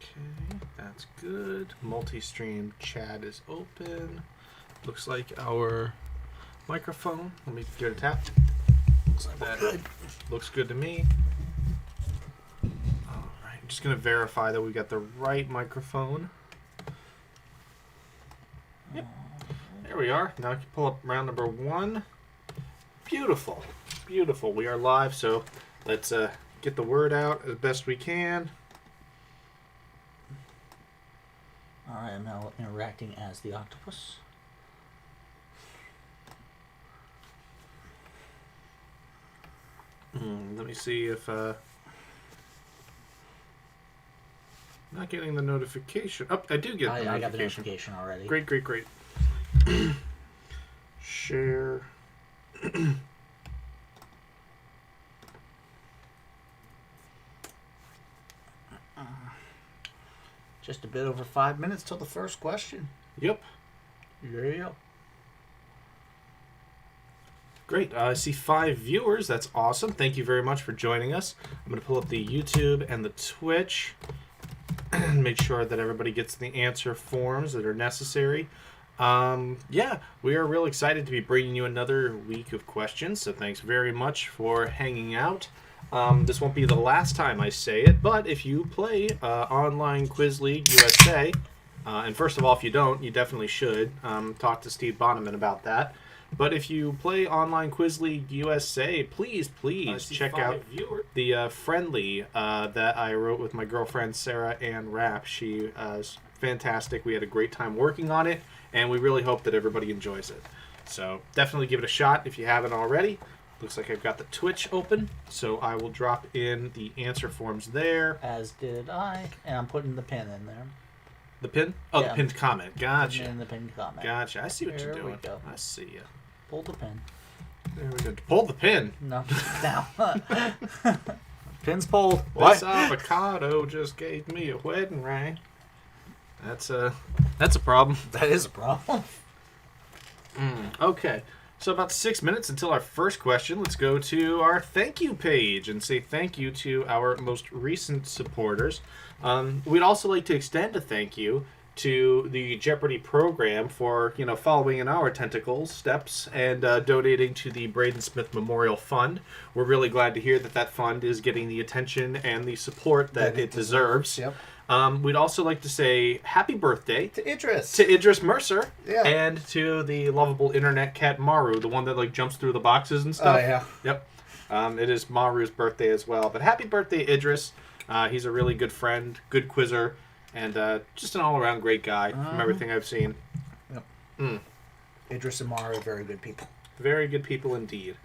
Okay, that's good. Multi-stream chat is open. Looks like our microphone. Let me give it a tap. Looks like that good. Looks good to me. All right, I'm just going to verify that we got the right microphone. Yep. There we are. Now I can pull up round number 1. Beautiful. Beautiful. We are live, so let's get the word out as best we can. I am now interacting as the Octopus. Let me see if not getting the notification. Oh, I do get the notification. I got the notification already. Great. Share. Just a bit over 5 minutes till the first question. Yep. Yeah. Great. I see 5 viewers. That's awesome. Thank you very much for joining us. I'm going to pull up the YouTube and the Twitch and make sure that everybody gets the answer forms that are necessary. Yeah, we are real excited to be bringing you another week of questions, so thanks very much for hanging out. This won't be the last time I say it, but if you play Online Quiz League USA, and first of all, if you don't, you definitely should talk to Steve Bonneman about that. But if you play Online Quiz League USA, please check out the friendly that I wrote with my girlfriend Sarah Ann Rapp. She is fantastic. We had a great time working on it, and we really hope that everybody enjoys it. So definitely give it a shot if you haven't already. Looks like I've got the Twitch open, so I will drop in the answer forms there. As did I, and I'm putting the pin in there. The pin? Oh, yeah, the pinned comment. Gotcha. In the pinned comment. Gotcha. I see what you're doing. We go. I see you. Pull the pin. There we go. Pull the pin. No, down. Pin's pulled. This avocado just gave me a wedding ring. That's a problem. That is a problem. Okay. So about 6 minutes until our first question. Let's go to our thank you page and say thank you to our most recent supporters. We'd also like to extend a thank you to the Jeopardy program for, following in our tentacles, steps, and donating to the Braden Smith Memorial Fund. We're really glad to hear that fund is getting the attention and the support that it deserves. Yep. We'd also like to say happy birthday to Idris. To Idris Mercer. Yeah. And to the lovable internet cat Maru, the one that jumps through the boxes and stuff. Oh, yeah. Yep. It is Maru's birthday as well. But happy birthday, Idris. He's a really good friend, good quizzer, and just an all-around great guy from everything I've seen. Yep. Idris and Maru are very good people. Very good people indeed.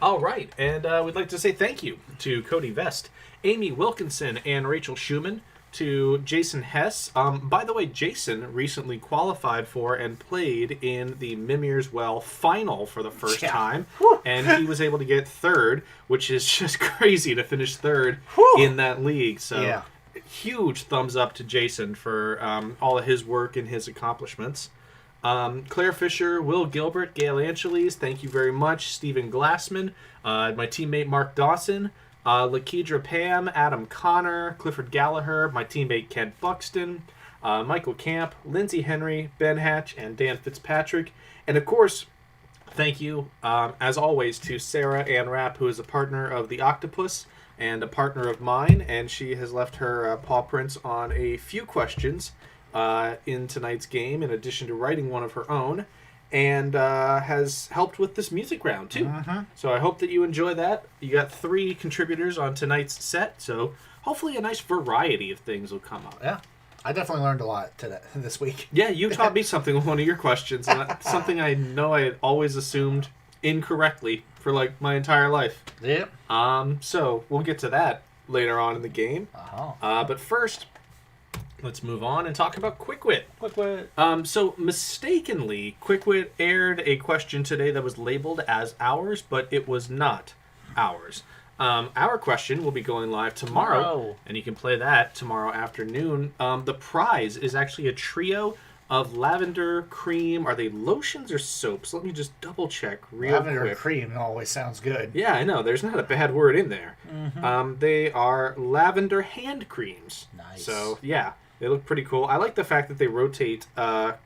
All right, and we'd like to say thank you to Cody Vest, Amy Wilkinson, and Rachel Schumann, to Jason Hess. By the way, Jason recently qualified for and played in the Mimir's Well final for the first time, and he was able to get 3rd, which is just crazy to finish 3rd in that league. So, huge thumbs up to Jason for all of his work and his accomplishments. Claire Fisher, Will Gilbert, Gail Angeles, thank you very much. Stephen Glassman, my teammate Mark Dawson, Lakedra Pam, Adam Connor, Clifford Gallagher, my teammate Kent Buxton, Michael Camp, Lindsay Henry, Ben Hatch, and Dan Fitzpatrick. And of course, thank you, as always, to Sarah Ann Rapp, who is a partner of the Octopus and a partner of mine, and she has left her paw prints on a few questions in tonight's game, in addition to writing one of her own, and has helped with this music round too. So I hope that you enjoy that. You got 3 contributors on tonight's set, so hopefully a nice variety of things will come up. Yeah, I definitely learned a lot this week. Yeah, you taught me something with one of your questions, and something I know I had always assumed incorrectly for my entire life. Yep. So we'll get to that later on in the game. But first, let's move on and talk about Quick Wit. So mistakenly, Quick Wit aired a question today that was labeled as ours, but it was not ours. Our question will be going live tomorrow, and you can play that tomorrow afternoon. The prize is actually a trio of lavender cream. Are they lotions or soaps? Let me just double check real lavender quick. Cream always sounds good. Yeah, I know. There's not a bad word in there. They are lavender hand creams. Nice. So, yeah. They look pretty cool. I like the fact that they rotate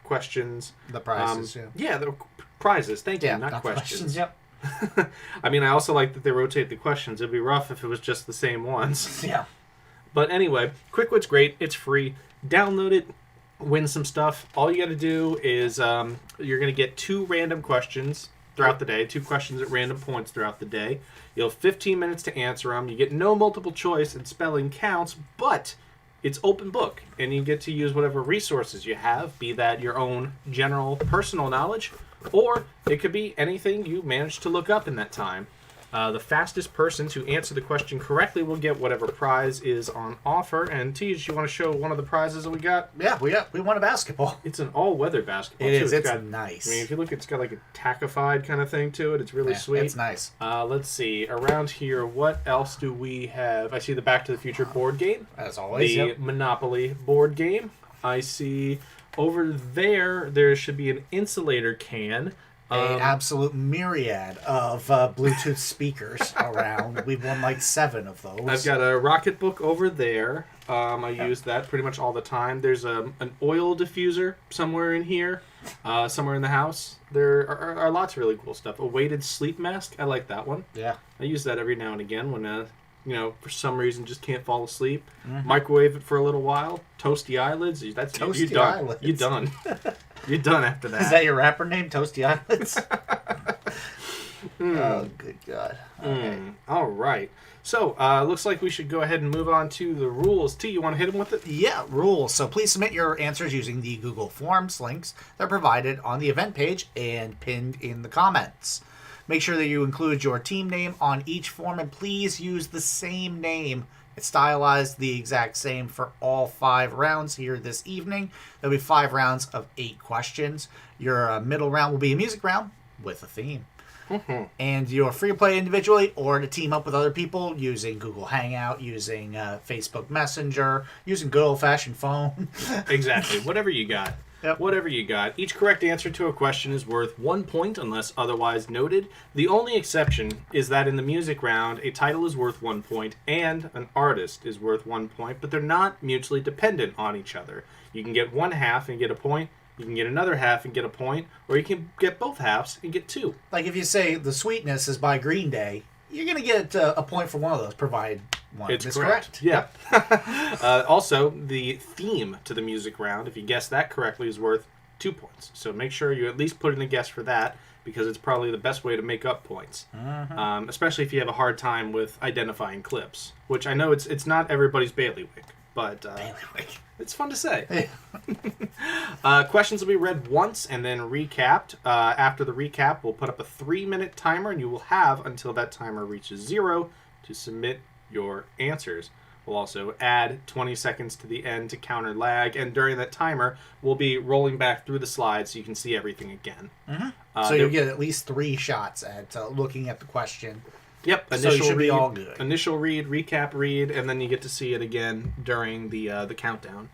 questions. The prizes, Yeah, the prizes. Thank you, Yeah, not questions. Yep. I mean, I also like that they rotate the questions. It'd be rough if it was just the same ones. Yeah. But anyway, Quickwit's great. It's free. Download it. Win some stuff. All you got to do is you're going to get 2 random questions throughout the day. 2 questions at random points throughout the day. You'll have 15 minutes to answer them. You get no multiple choice, and spelling counts, but it's open book, and you get to use whatever resources you have, be that your own general personal knowledge, or it could be anything you managed to look up in that time. The fastest person to answer the question correctly will get whatever prize is on offer. And Tej, you want to show one of the prizes that we got? Yeah, we won a basketball. It's an all-weather basketball. It too. is. It's got, nice. I mean, if you look, it's got like a tackified kind of thing to it. It's really sweet. It's nice. Let's see. Around here, what else do we have? I see the Back to the Future board game. As always, The Monopoly board game. I see over there should be an insulator can. An absolute myriad of Bluetooth speakers around. We've won like 7 of those. I've got a rocket book over there. I use that pretty much all the time. There's an oil diffuser somewhere in here, somewhere in the house. There are lots of really cool stuff. A weighted sleep mask. I like that one. Yeah. I use that every now and again when, for some reason just can't fall asleep. Mm-hmm. Microwave it for a little while. Toasty eyelids. That's Toasty you're done. eyelids. You're done. You're done after that. Is that your rapper name, Toasty Eyelids? Oh, good God. Okay. All right. So, looks like we should go ahead and move on to the rules. T, you want to hit them with it? Yeah, rules. So please submit your answers using the Google Forms links that are provided on the event page and pinned in the comments. Make sure that you include your team name on each form, and please use the same name. It's stylized the exact same for all 5 rounds here this evening. There'll be 5 rounds of 8 questions. Your middle round will be a music round with a theme. Mm-hmm. And you're free to play individually or to team up with other people using Google Hangout, using Facebook Messenger, using good old-fashioned phone. Exactly. Whatever you got. Yep. Whatever you got. Each correct answer to a question is worth 1 point unless otherwise noted. The only exception is that in the music round, a title is worth 1 point and an artist is worth 1 point, but they're not mutually dependent on each other. You can get 1/2 and get a point. You can get another half and get a point, or you can get both halves and get 2. Like if you say The Sweetness is by Green Day, you're going to get a point for one of those, provided one is correct. Yeah. Also, the theme to the music round, if you guess that correctly, is worth 2 points. So make sure you at least put in a guess for that, because it's probably the best way to make up points. Mm-hmm. Especially if you have a hard time with identifying clips, which I know it's not everybody's bailiwick, but it's fun to say. Questions will be read once and then recapped. After the recap, we'll put up a 3-minute timer, and you will have until that timer reaches 0 to submit your answers. We'll also add 20 seconds to the end to counter lag, and during that timer, we'll be rolling back through the slides so you can see everything again. Mm-hmm. So you get at least 3 shots at looking at the question. Yep. So you should be all good. Initial read, recap read, and then you get to see it again during the countdown.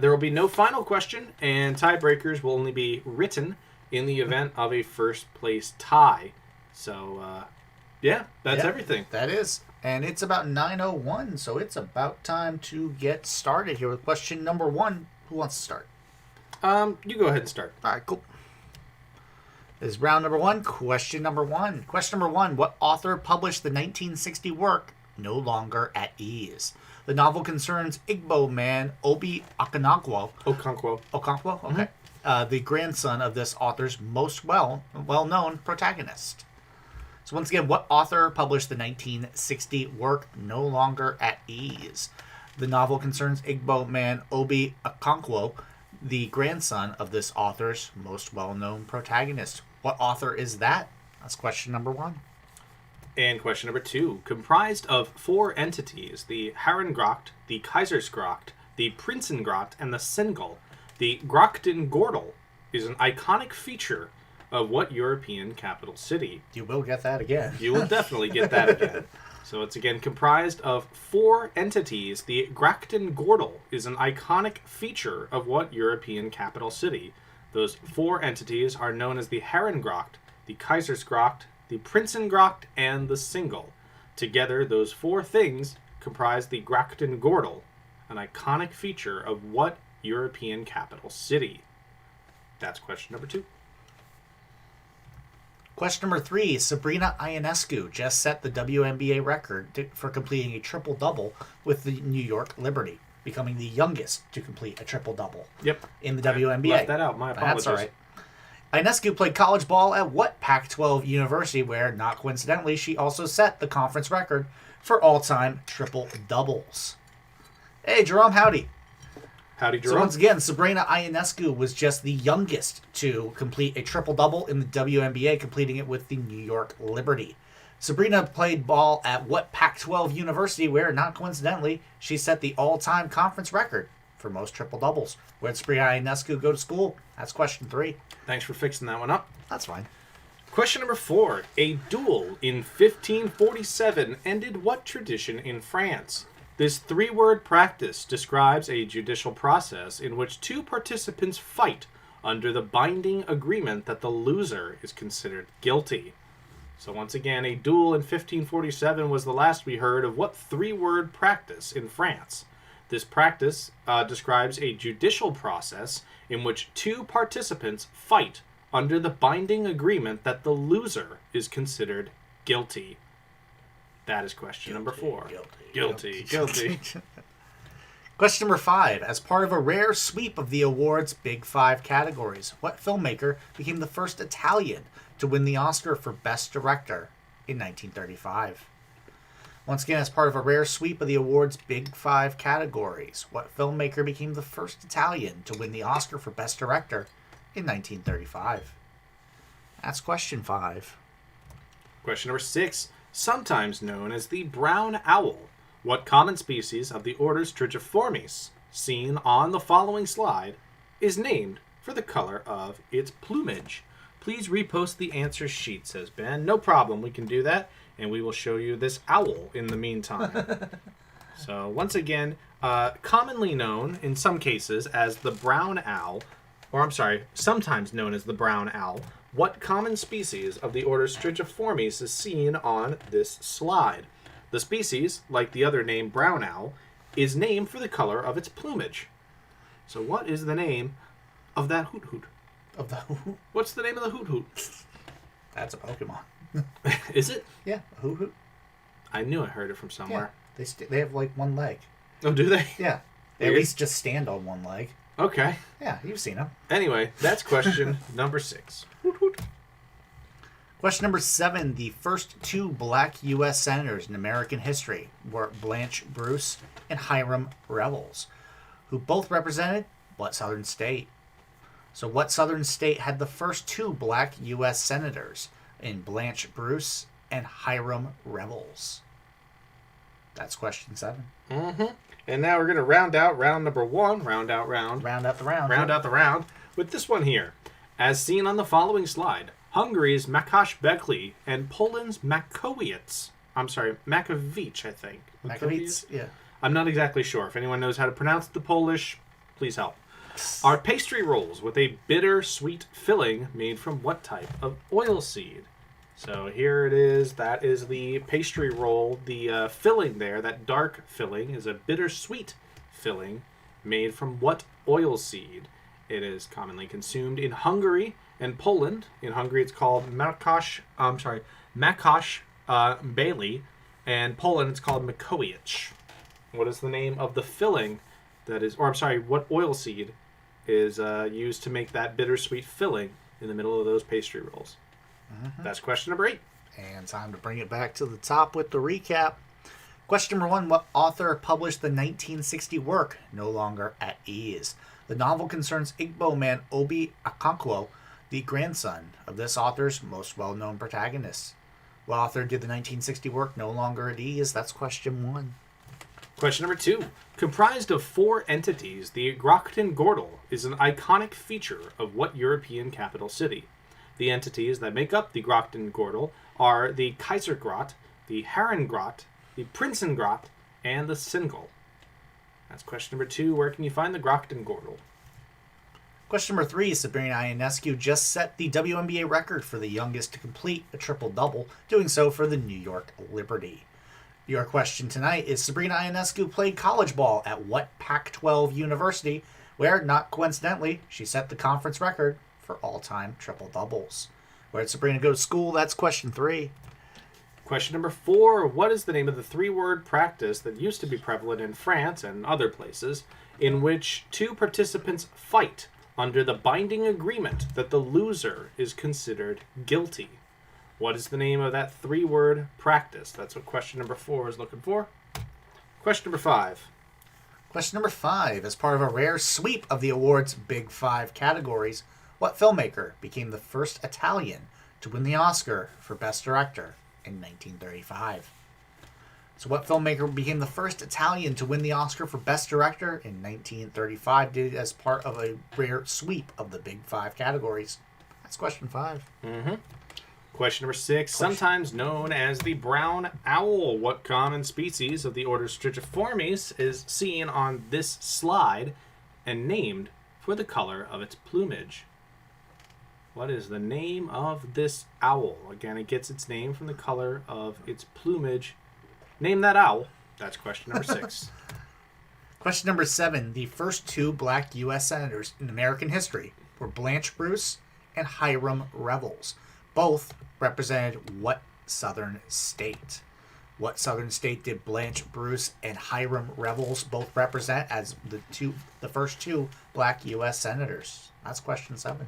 There will be no final question, and tiebreakers will only be written in the event of a first place tie. So, that's everything. That is. And it's about 9:01, so it's about time to get started here with question number 1. Who wants to start? You go ahead and start. All right, cool. This is round number 1, question number 1. Question number 1, what author published the 1960 work No Longer at Ease? The novel concerns Igbo man Obi Okonkwo. Okonkwo. Okay. Mm-hmm. The grandson of this author's most well-known protagonist. So once again, what author published the 1960 work No Longer at Ease? The novel concerns Igbo man Obi Okonkwo, the grandson of this author's most well-known protagonist. What author is that? That's question number 1. And question number 2. Comprised of 4 entities, the Herrengracht, the Kaisersgracht, the Prinsengracht, and the Single, the Grachtengordel is an iconic feature of what European capital city? You will get that again. You will definitely get that again. So it's again comprised of 4 entities. The Grachtengordel is an iconic feature of what European capital city? Those 4 entities are known as the Herrengracht, the Kaisersgracht, the Prinsengracht, and the Single. Together, those 4 things comprise the Grachtengordel. an iconic feature of what European capital city? That's question number 2. Question number 3. Sabrina Ionescu just set the WNBA record for completing a triple-double with the New York Liberty, becoming the youngest to complete a triple-double in the WNBA. Left that out. My apologies. That's all right. Ionescu played college ball at what Pac-12 university where, not coincidentally, she also set the conference record for all-time triple-doubles? Hey, Jerome, howdy. Howdy, Jerome. So once again, Sabrina Ionescu was just the youngest to complete a triple-double in the WNBA, completing it with the New York Liberty. Sabrina played ball at what Pac-12 university where, not coincidentally, she set the all-time conference record for most triple-doubles? Where did Sabrina Ionescu go to school? That's question 3. Thanks for fixing that one up. That's fine. Question number 4. A duel in 1547 ended what tradition in France? This 3-word practice describes a judicial process in which 2 participants fight under the binding agreement that the loser is considered guilty. So once again, a duel in 1547 was the last we heard of what 3-word practice in France? This practice describes a judicial process in which 2 participants fight under the binding agreement that the loser is considered guilty. That is question number 4. Guilty. Question number 5. As part of a rare sweep of the award's Big 5 categories, what filmmaker became the first Italian to win the Oscar for Best Director in 1935? Once again, as part of a rare sweep of the award's Big 5 categories, what filmmaker became the first Italian to win the Oscar for Best Director in 1935? That's question 5. Question number 6. Sometimes known as the brown owl, what common species of the order Strigiformes, seen on the following slide, is named for the color of its plumage? Please repost the answer sheet, says Ben. No problem, we can do that, and we will show you this owl in the meantime. So once again, commonly known in some cases as the brown owl, sometimes known as the brown owl, what common species of the order Strigiformes is seen on this slide? The species, like the other name brown owl, is named for the color of its plumage. So what is the name of that hoot hoot? Of the hoot? What's the name of the hoot hoot? That's a Pokemon. Is it? Yeah, a hoot hoot. I knew I heard it from somewhere. Yeah, they have like one leg. Oh, do they? Yeah. They at least just stand on one leg. Okay. Yeah, you've seen them. Anyway, that's question number 6. Hoot hoot. Question number 7. The first 2 black U.S. senators in American history were Blanche Bruce and Hiram Revels, who both represented what southern state? So what southern state had the first 2 black U.S. senators in Blanche Bruce and Hiram Revels? That's question 7. Mm-hmm. And now we're going to round out round number 1. Round out the round. Round out the round with this one here. As seen on the following slide, Hungary's Makasz Bekli and Poland's Makowicz. Makowicz, I think. Makowicz? Yeah. I'm not exactly sure. If anyone knows how to pronounce the Polish, please help. Are pastry rolls with a bitter-sweet filling made from what type of oilseed? So here it is. That is the pastry roll. The filling there, that dark filling, is a bittersweet filling made from what oilseed? It is commonly consumed in Hungary and Poland. In Hungary, it's called Makasz Bailey, and Poland, it's called Makowicz. What is the name of the filling that is, what oilseed is used to make that bittersweet filling in the middle of those pastry rolls? Mm-hmm. That's question number 8. And time to bring it back to the top with the recap. Question number 1. What author published the 1960 work No Longer at Ease? The novel concerns Igbo man Obi Okonkwo, the grandson of this author's most well-known protagonist. What author did the 1960 work No Longer at Ease? That's question 1. Question number 2. Comprised of 4 entities, the Grochten Gordel is an iconic feature of what European capital city? The entities that make up the Grochten Gordel are the Kaisergrot, the Herrengrot, the Prinsengrot, and the Singel. That's question number 2. Where can you find the Grochten Gordel? Question number 3. Sabrina Ionescu just set the WNBA record for the youngest to complete a triple-double, doing so for the New York Liberty. Your question tonight is Sabrina Ionescu played college ball at what Pac-12 university, where, not coincidentally, she set the conference record for all-time triple-doubles. Where did Sabrina go to school? That's question 3. Question number 4. What is the name of the 3-word practice that used to be prevalent in France and other places, in which 2 participants fight under the binding agreement that the loser is considered guilty? What is the name of that 3-word practice? That's what question number 4 is looking for. Question number 5. Question number 5. As part of a rare sweep of the award's Big 5 categories, what filmmaker became the first Italian to win the Oscar for Best Director in 1935? So what filmmaker became the first Italian to win the Oscar for Best Director in 1935, did it as part of a rare sweep of the Big 5 categories? That's question 5. Question number 6. Sometimes known as the brown owl, what common species of the order Stratiformes is seen on this slide and named for the color of its plumage? What is the name of this owl? Again, it gets its name from the color of its plumage. Name that owl. That's question number 6. Question number 7. The first 2 black U.S. senators in American history were Blanche Bruce and Hiram Revels. Both represented what southern state? What southern state did Blanche Bruce and Hiram Revels both represent as the first 2 black U.S. senators? That's question 7.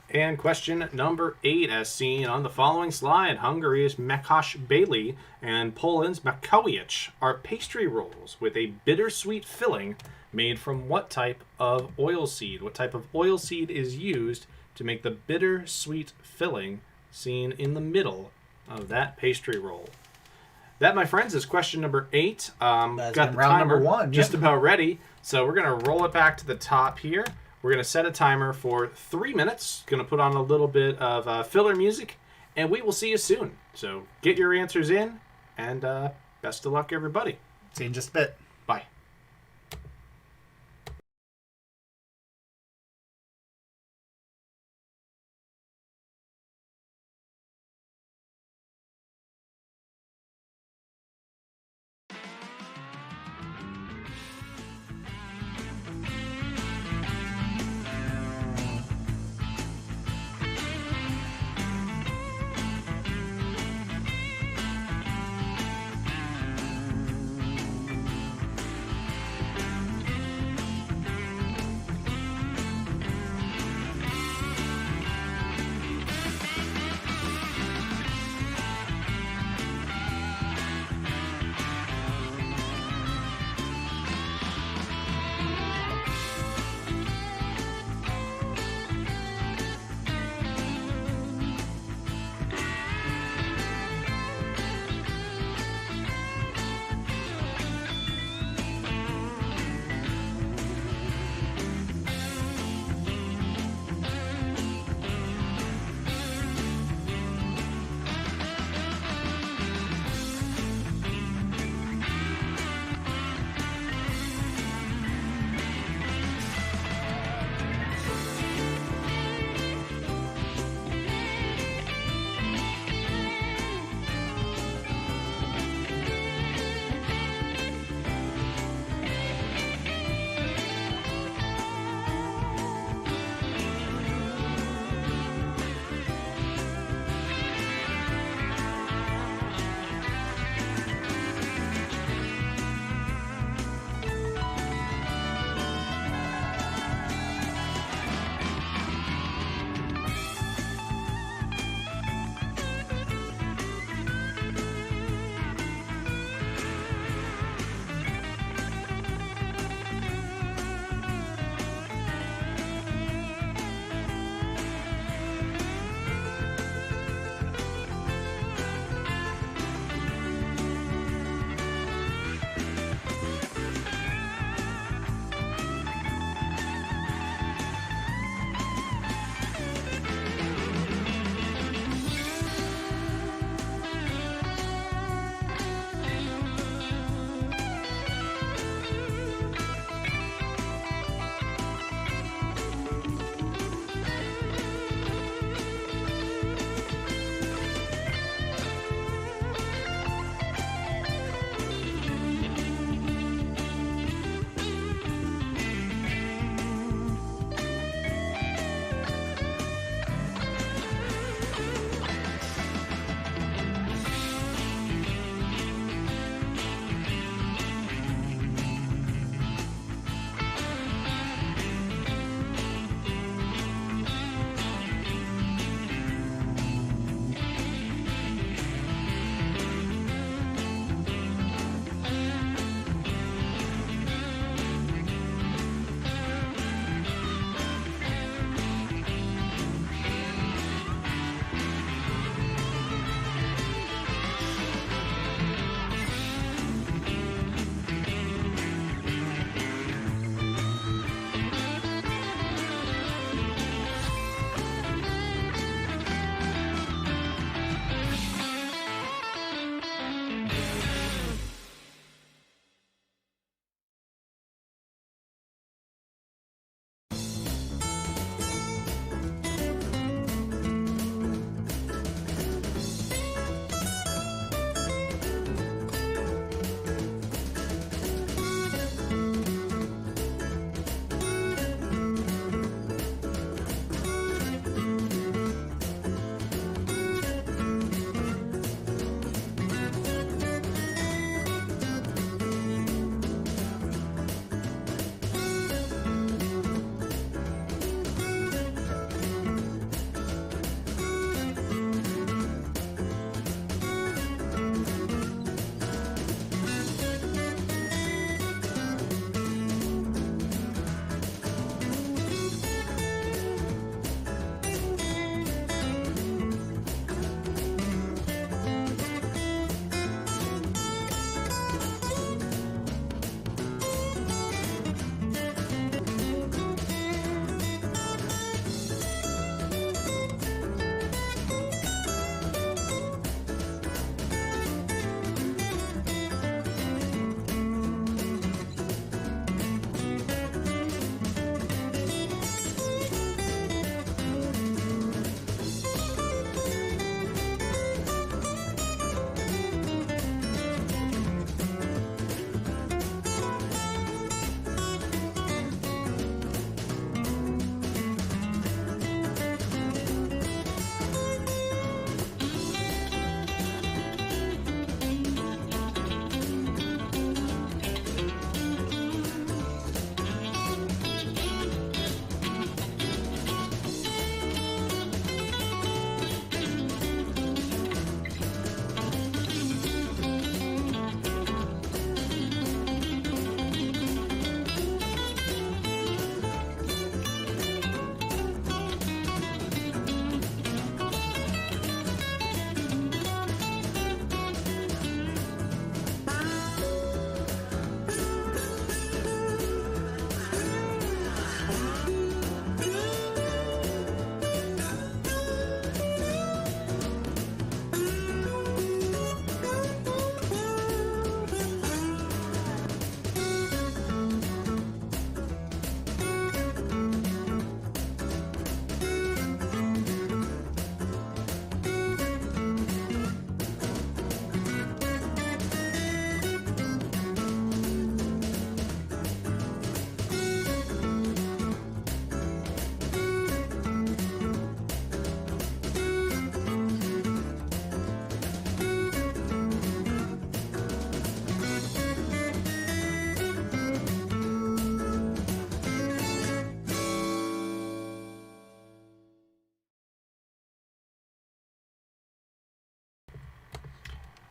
And question number 8, as seen on the following slide, Hungary's Makash Bailey and Poland's Makowiec are pastry rolls with a bittersweet filling made from what type of oilseed? What type of oilseed is used to make the bittersweet filling seen in the middle of that pastry roll? That, my friends, is question number 8. That's got the round timer number 1. just about ready. So we're going to roll it back to the top here. We're going to set a timer for 3 minutes. Going to put on a little bit of filler music, and we will see you soon. So get your answers in, and best of luck, everybody. See you in just a bit. Bye.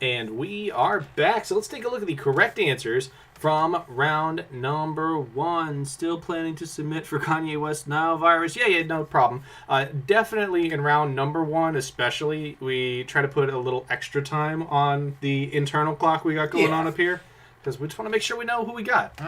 And we are back. So let's take a look at the correct answers from round number 1. Still planning to submit for Kanye West Nile virus? Yeah, no problem. Definitely in round number 1, especially, we try to put a little extra time on the internal clock we got going on up here. Because we just want to make sure we know who we got.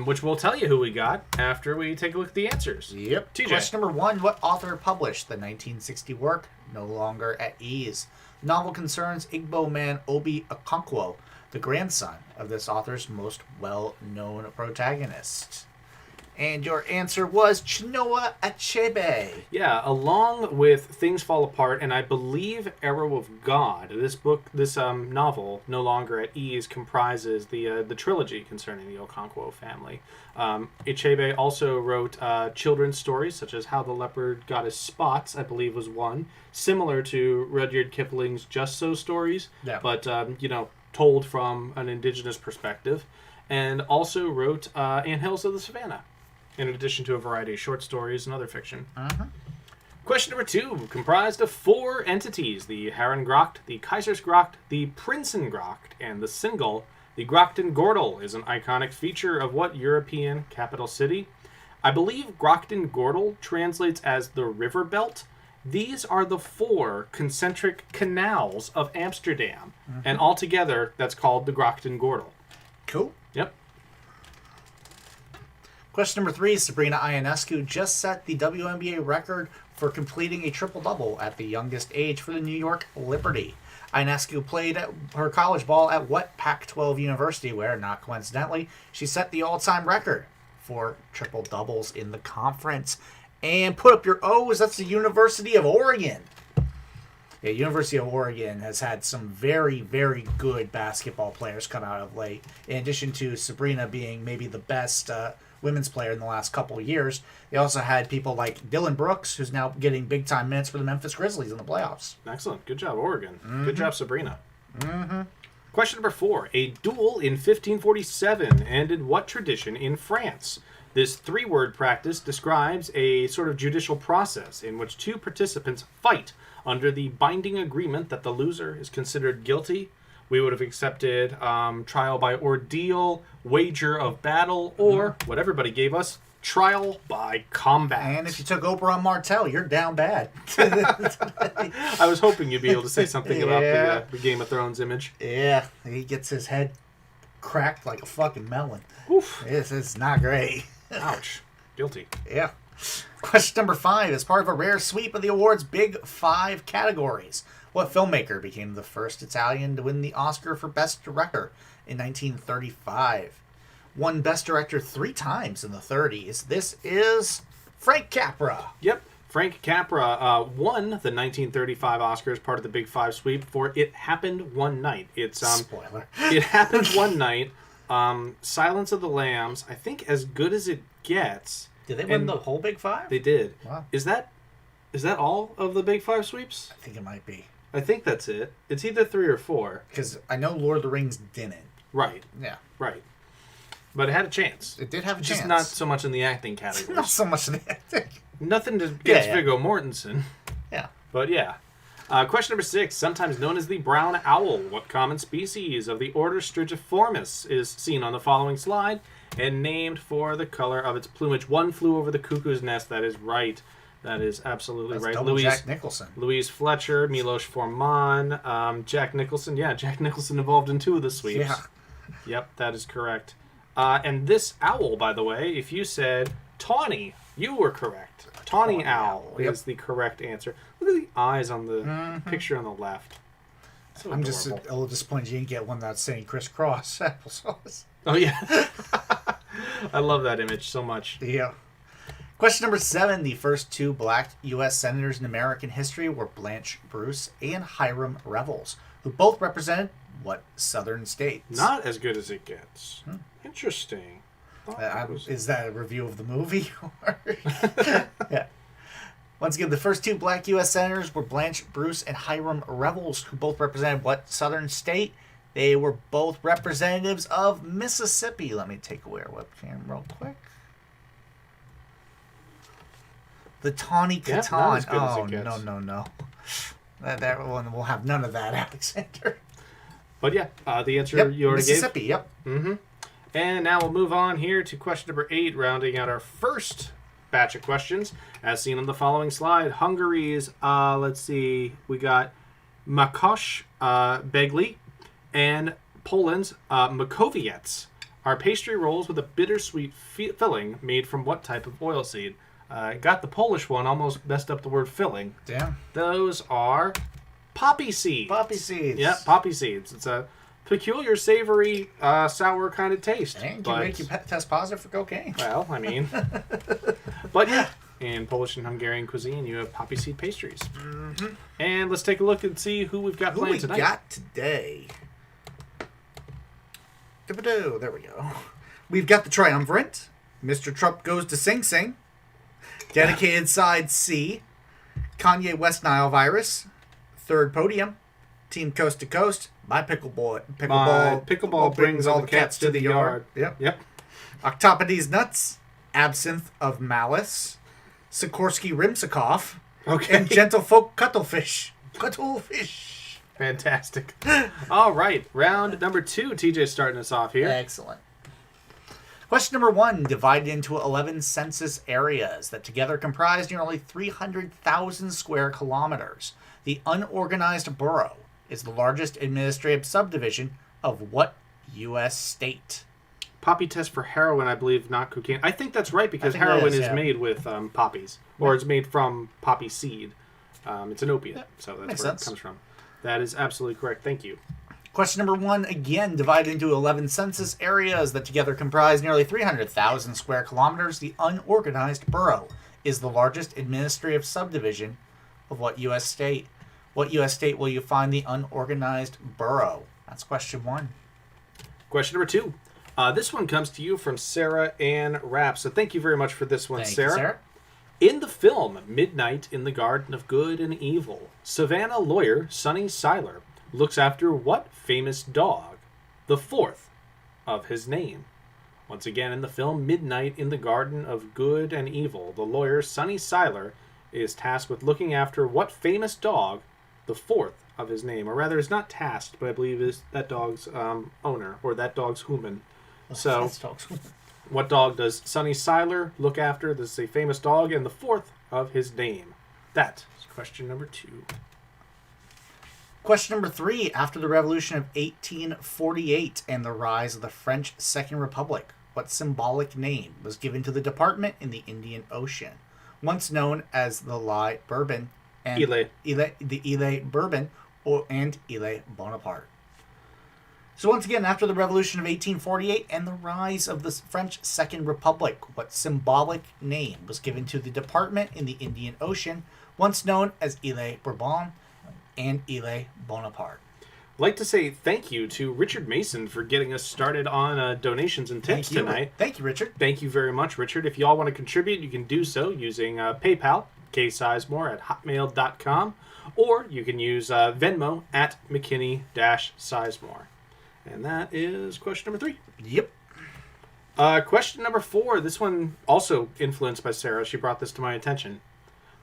Which we'll tell you who we got after we take a look at the answers. Yep. TJ. Question number 1. What author published the 1960 work No Longer at Ease? The novel concerns Igbo man Obi Okonkwo, the grandson of this author's most well-known protagonist. And your answer was Chinua Achebe. Yeah, along with Things Fall Apart and I believe Arrow of God, this novel, No Longer at Ease, comprises the trilogy concerning the Okonkwo family. Achebe also wrote children's stories, such as How the Leopard Got His Spots, I believe was one, similar to Rudyard Kipling's Just So stories, but, told from an indigenous perspective, and also wrote Anthills of the Savannah, in addition to a variety of short stories and other fiction. Question number 2, comprised of 4 entities: the Herrengracht, the Kaisersgracht, the Prinsengracht, and the single. The Grachtengordel is an iconic feature of what European capital city? I believe Grachtengordel translates as the river belt. These are the 4 concentric canals of Amsterdam, and altogether that's called the Grachtengordel. Cool. Yep. Question number 3, Sabrina Ionescu just set the WNBA record for completing a triple-double at the youngest age for the New York Liberty. Ionescu played her college ball at what Pac-12 university where, not coincidentally, she set the all-time record for triple-doubles in the conference? And put up your O's, that's the University of Oregon. Yeah, University of Oregon has had some very, very good basketball players come out of late. In addition to Sabrina being maybe the best women's player in the last couple of years, they also had people like Dylan Brooks, who's now getting big-time minutes for the Memphis Grizzlies in the playoffs. Excellent. Good job, Oregon. Good job, Sabrina. Question number 4. A duel in 1547 ended what tradition in France? This 3-word practice describes a sort of judicial process in which 2 participants fight under the binding agreement that the loser is considered guilty. We would have accepted trial by ordeal, wager of battle, or what everybody gave us, trial by combat. And if you took Oprah Martell, you're down bad. I was hoping you'd be able to say something about the Game of Thrones image. Yeah, he gets his head cracked like a fucking melon. Oof. It's not great. Ouch. Guilty. Yeah. Question number 5. As part of a rare sweep of the award's Big 5 categories, what filmmaker became the first Italian to win the Oscar for Best Director in 1935? Won Best Director 3 times in the 30s. This is Frank Capra. Yep. Frank Capra won the 1935 Oscar as part of the Big 5 sweep for It Happened One Night. It's Spoiler. It Happened One Night. Silence of the Lambs, I think as good as it gets. Did they win the whole Big 5? They did. Wow. Is that all of the Big 5 sweeps? I think it might be. I think that's it. It's either 3 or 4. Because I know Lord of the Rings didn't. Right. Yeah. Right. But it had a chance. It did have a chance. Just not so much in the acting category. Not so much in the acting. Nothing against Viggo Mortensen. Yeah. But yeah. Question number 6. Sometimes known as the brown owl, what common species of the order Strigiformis is seen on the following slide and named for the color of its plumage? One flew over the cuckoo's nest. That is right. That is absolutely That's right. double Jack Nicholson. Louise Fletcher, Milos Forman, Jack Nicholson. Yeah, Jack Nicholson involved in 2 of the sweeps. Yeah. Yep, that is correct. And this owl, by the way, if you said tawny, you were correct. Tawny owl is the correct answer. Look at the eyes on the picture on the left. So I'm adorable. just a little disappointed you didn't get one that's saying crisscross applesauce. Oh, yeah. I love that image so much. Yeah. Question number 7. The first 2 black U.S. senators in American history were Blanche Bruce and Hiram Revels, who both represented what southern states? Not as good as it gets. Interesting. Is that a review of the movie? Yeah. Once again, the first 2 black U.S. senators were Blanche Bruce and Hiram Revels, who both represented what southern state? They were both representatives of Mississippi. Let me take away our webcam real quick. The Tawny Catan. No. No. That one will have none of that, Alexander. But yeah, the answer Yep, you already Mississippi, gave. yep. Mm-hmm. And now we'll move on here to question number 8, rounding out our first batch of questions. As seen on the following slide, Hungary's, let's see, we got Makosh Begli and Poland's Makowiec are pastry rolls with a bittersweet filling made from what type of oilseed? Got the Polish one, almost messed up the word filling. Damn. Those are poppy seeds. Poppy seeds. Yeah, poppy seeds. It's a peculiar, savory, sour kind of taste. And can make you test positive for cocaine. Well, I mean, but yeah, in Polish and Hungarian cuisine, you have poppy seed pastries. Mm-hmm. And let's take a look and see who we've got playing tonight. Who we got today? There we go. We've got the Triumvirate. Mr. Trump Goes to Sing Sing. Dedicated Side C. Kanye West Nile Virus. Third Podium. Team Coast to Coast. My Pickleball brings all the cats to the yard. Yep. Octopodes Nuts. Absinthe of Malice. Sikorsky Rimsakov. Okay. And Gentlefolk Cuttlefish. Cuttlefish. Fantastic. All right. Round number 2. TJ's starting us off here. Excellent. Question number 1. Divided into 11 census areas that together comprise nearly 300,000 square kilometers. The unorganized borough is the largest administrative subdivision of what U.S. state? Poppy test for heroin, I believe, not cocaine. I think that's right because heroin is made with poppies, or it's made from poppy seed. It's an opiate, so that's where it comes from. That is absolutely correct. Thank you. Question number 1, again, divided into 11 census areas that together comprise nearly 300,000 square kilometers. The unorganized borough is the largest administrative subdivision of what U.S. state? What U.S. state will you find the unorganized borough? That's question 1. Question number 2. This one comes to you from Sarah Ann Rapp. So thank you very much for this one, Thank you, Sarah. In the film Midnight in the Garden of Good and Evil, Savannah lawyer Sonny Seiler looks after what famous dog? The fourth of his name. Once again, in the film Midnight in the Garden of Good and Evil, the lawyer Sonny Seiler is tasked with looking after what famous dog? The fourth of his name. Or rather, is not tasked, but I believe is that dog's owner, or that dog's human. So, what dog does Sonny Seiler look after? This is a famous dog and the fourth of his name. That is question number 2. Question number 3. After the Revolution of 1848 and the rise of the French Second Republic, what symbolic name was given to the department in the Indian Ocean, once known as the Île Bourbon and Île Bourbon and Île Bonaparte? So once again, after the Revolution of 1848 and the rise of the French Second Republic, what symbolic name was given to the department in the Indian Ocean, once known as Île Bourbon and Île Bonaparte? I'd like to say thank you to Richard Mason for getting us started on donations and tips tonight. Thank you, Richard. Thank you very much, Richard. If you all want to contribute, you can do so using PayPal, ksizemore@hotmail.com, or you can use Venmo at McKinney-Sizemore. And that is question number 3. Yep. Question number 4. This one also influenced by Sarah. She brought this to my attention.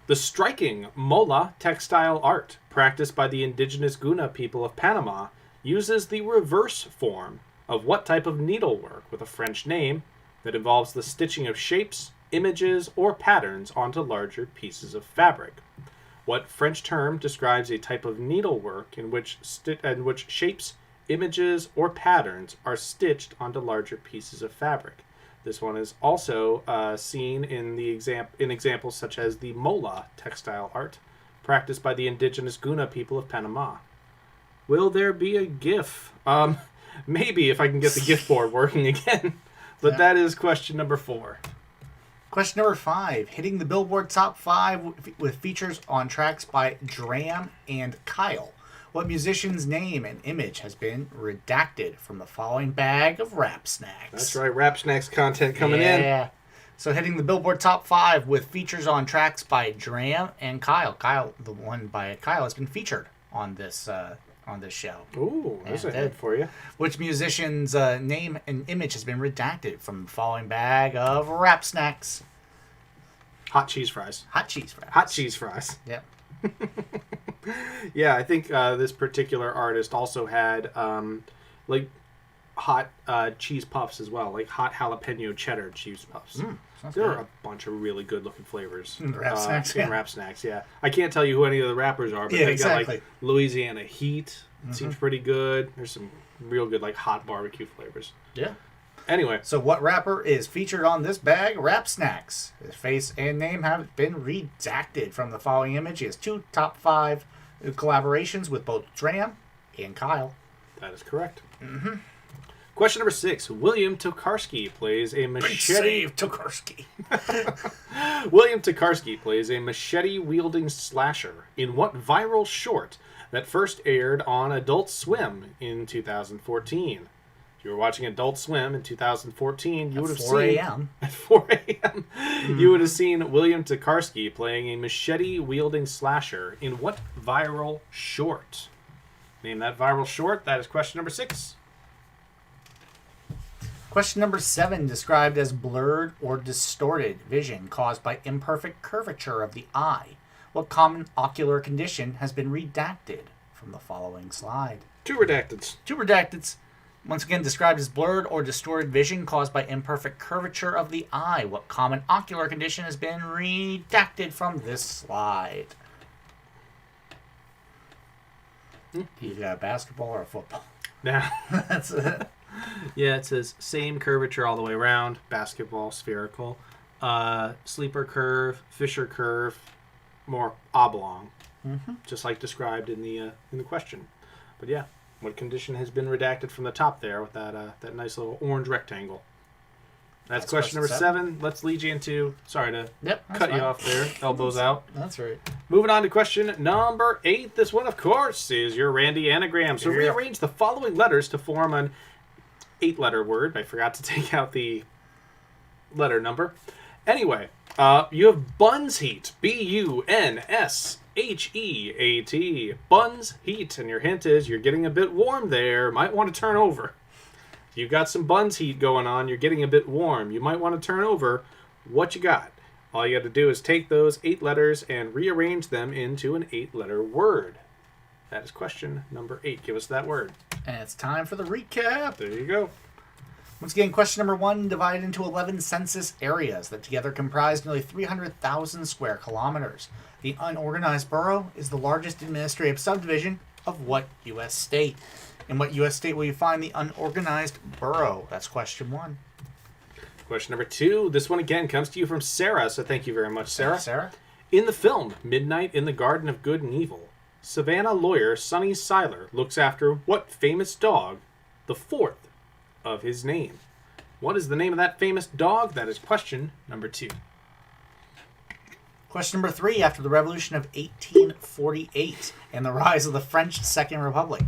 The striking mola textile art practiced by the indigenous Guna people of Panama uses the reverse form of what type of needlework with a French name that involves the stitching of shapes, images, or patterns onto larger pieces of fabric? What French term describes a type of needlework in which shapes, images, or patterns are stitched onto larger pieces of fabric? This one is also seen in examples such as the mola textile art practiced by the indigenous Guna people of Panama. Will there be a GIF? Maybe, if I can get the GIF board working again. But that is question number 4. Question number 5. Hitting the Billboard Top 5 with features on tracks by Dram and Kyle. What musician's name and image has been redacted from the following bag of rap snacks? That's right, rap snacks content coming in. Yeah. So hitting the Billboard Top 5 with features on tracks by Dram and Kyle. Kyle, the one by Kyle, has been featured on this show. Ooh, there's a hit for you. Which musician's name and image has been redacted from the following bag of rap snacks? Hot cheese fries. Hot cheese fries. Hot cheese fries. Yep. Yeah, I think this particular artist also had like hot cheese puffs as well, like hot jalapeno cheddar cheese puffs. Sounds There good. are a bunch of really good looking flavors In wrap snacks, in yeah. wrap snacks. Yeah, I can't tell you who any of the rappers are, but Yeah, they exactly. got like Louisiana Heat. It seems pretty good. There's some real good like hot barbecue flavors. Yeah. Anyway, So what rapper is featured on this bag of wrap snacks? His face and name have been redacted from the following image. He has 2 top 5 collaborations with both Dram and Kyle. that is correct. Question number 6. William Tokarski plays a Big machete. save, Tokarski. William Tokarski plays a machete-wielding slasher in what viral short that first aired on Adult Swim in 2014? If you were watching Adult Swim in 2014, you would have 4 seen a.m. at 4 a.m. You would have seen William Tokarski playing a machete-wielding slasher in what viral short? Name that viral short. That is question number 6. Question number 7, described as blurred or distorted vision caused by imperfect curvature of the eye. What common ocular condition has been redacted from the following slide? 2 redacteds. 2 redacteds. Once again, described as blurred or distorted vision caused by imperfect curvature of the eye. What common ocular condition has been redacted from this slide? You got a basketball or a football? Now, That's it. yeah, it says same curvature all the way around. Basketball, spherical. Sleeper curve, Fisher curve, more oblong. Just like described in the question. But yeah, what condition has been redacted from the top there with that nice little orange rectangle? That's question number 7. Let's lead you into. Sorry to Yep. that's cut fine. you off there. Elbows out. That's right. Moving on to question number 8. This one, of course, is your Randy anagram. So Yeah. rearrange the following letters to form an 8-letter word. I forgot to take out the letter number. Anyway, you have buns heat. Bunsheat. Buns heat. And your hint is you're getting a bit warm there. Might want to turn over. You've got some buns heat going on. You're getting a bit warm. You might want to turn over. What you got? All you got to do is take those 8 letters and rearrange them into an 8-letter word. That is question number 8. Give us that word. And it's time for the recap. There you go. Once again, question number 1, divided into 11 census areas that together comprise nearly 300,000 square kilometers. The unorganized borough is the largest administrative subdivision of what U.S. state? In what U.S. state will you find the unorganized borough? That's question 1. Question number 2. This one again comes to you from Sarah, so thank you very much, Sarah. Sarah? In the film Midnight in the Garden of Good and Evil, Savannah lawyer Sonny Seiler looks after what famous dog, the 4th of his name? What is the name of that famous dog? That is question number 2. Question number 3. After the Revolution of 1848 and the rise of the French Second Republic,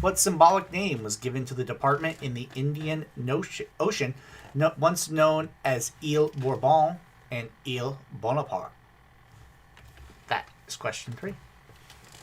what symbolic name was given to the department in the Indian Ocean once known as Ile Bourbon and Ile Bonaparte? That is question 3.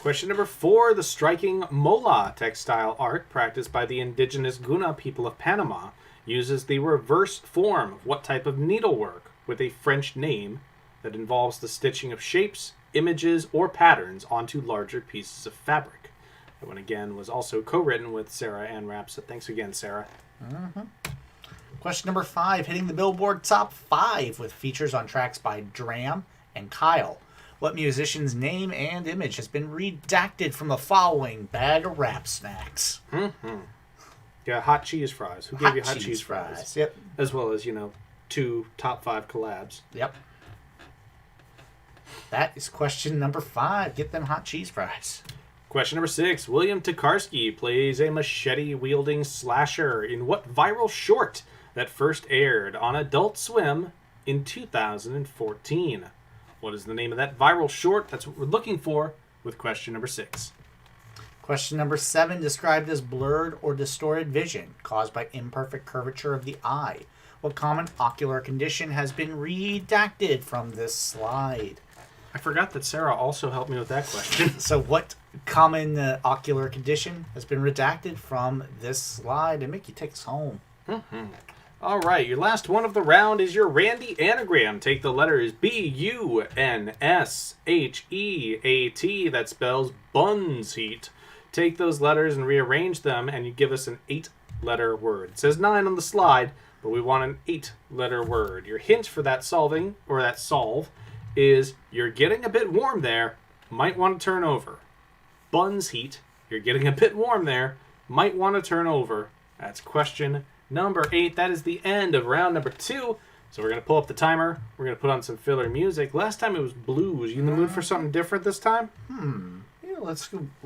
Question number 4. The striking mola textile art practiced by the indigenous Guna people of Panama uses the reverse form of what type of needlework with a French name that involves the stitching of shapes, images, or patterns onto larger pieces of fabric. That one again was also co-written with Sarah Ann Rapp, so thanks again, Sarah. Question number 5. Hitting the Billboard Top 5 with features on tracks by Dram and Kyle. What musician's name and image has been redacted from the following bag of wrap snacks? Yeah, hot cheese fries. Who gave you hot cheese fries? Yep. As well as, 2 top 5 collabs. Yep. That is question number 5. Get them hot cheese fries. Question number 6. William Tokarski plays a machete-wielding slasher in what viral short that first aired on Adult Swim in 2014? What is the name of that viral short? That's what we're looking for with question number 6. Question number 7. Described as blurred or distorted vision caused by imperfect curvature of the eye. What common ocular condition has been redacted from this slide? I forgot that Sarah also helped me with that question. So what common ocular condition has been redacted from this slide? And Mickey, take us home. All right, your last one of the round is your Randy anagram. Take the letters B-U-N-S-H-E-A-T. That spells buns heat. Take those letters and rearrange them, and you give us an 8-letter word. It says 9 on the slide, but we want an 8-letter word. Your hint for that solving, or that solve, is you're getting a bit warm there, might want to turn over. Buns heat, you're getting a bit warm there, might want to turn over. That's question number 8. That is the end of round number 2. So we're going to pull up the timer. We're going to put on some filler music. Last time it was blues. You in the mood for something different this time? Yeah, we'll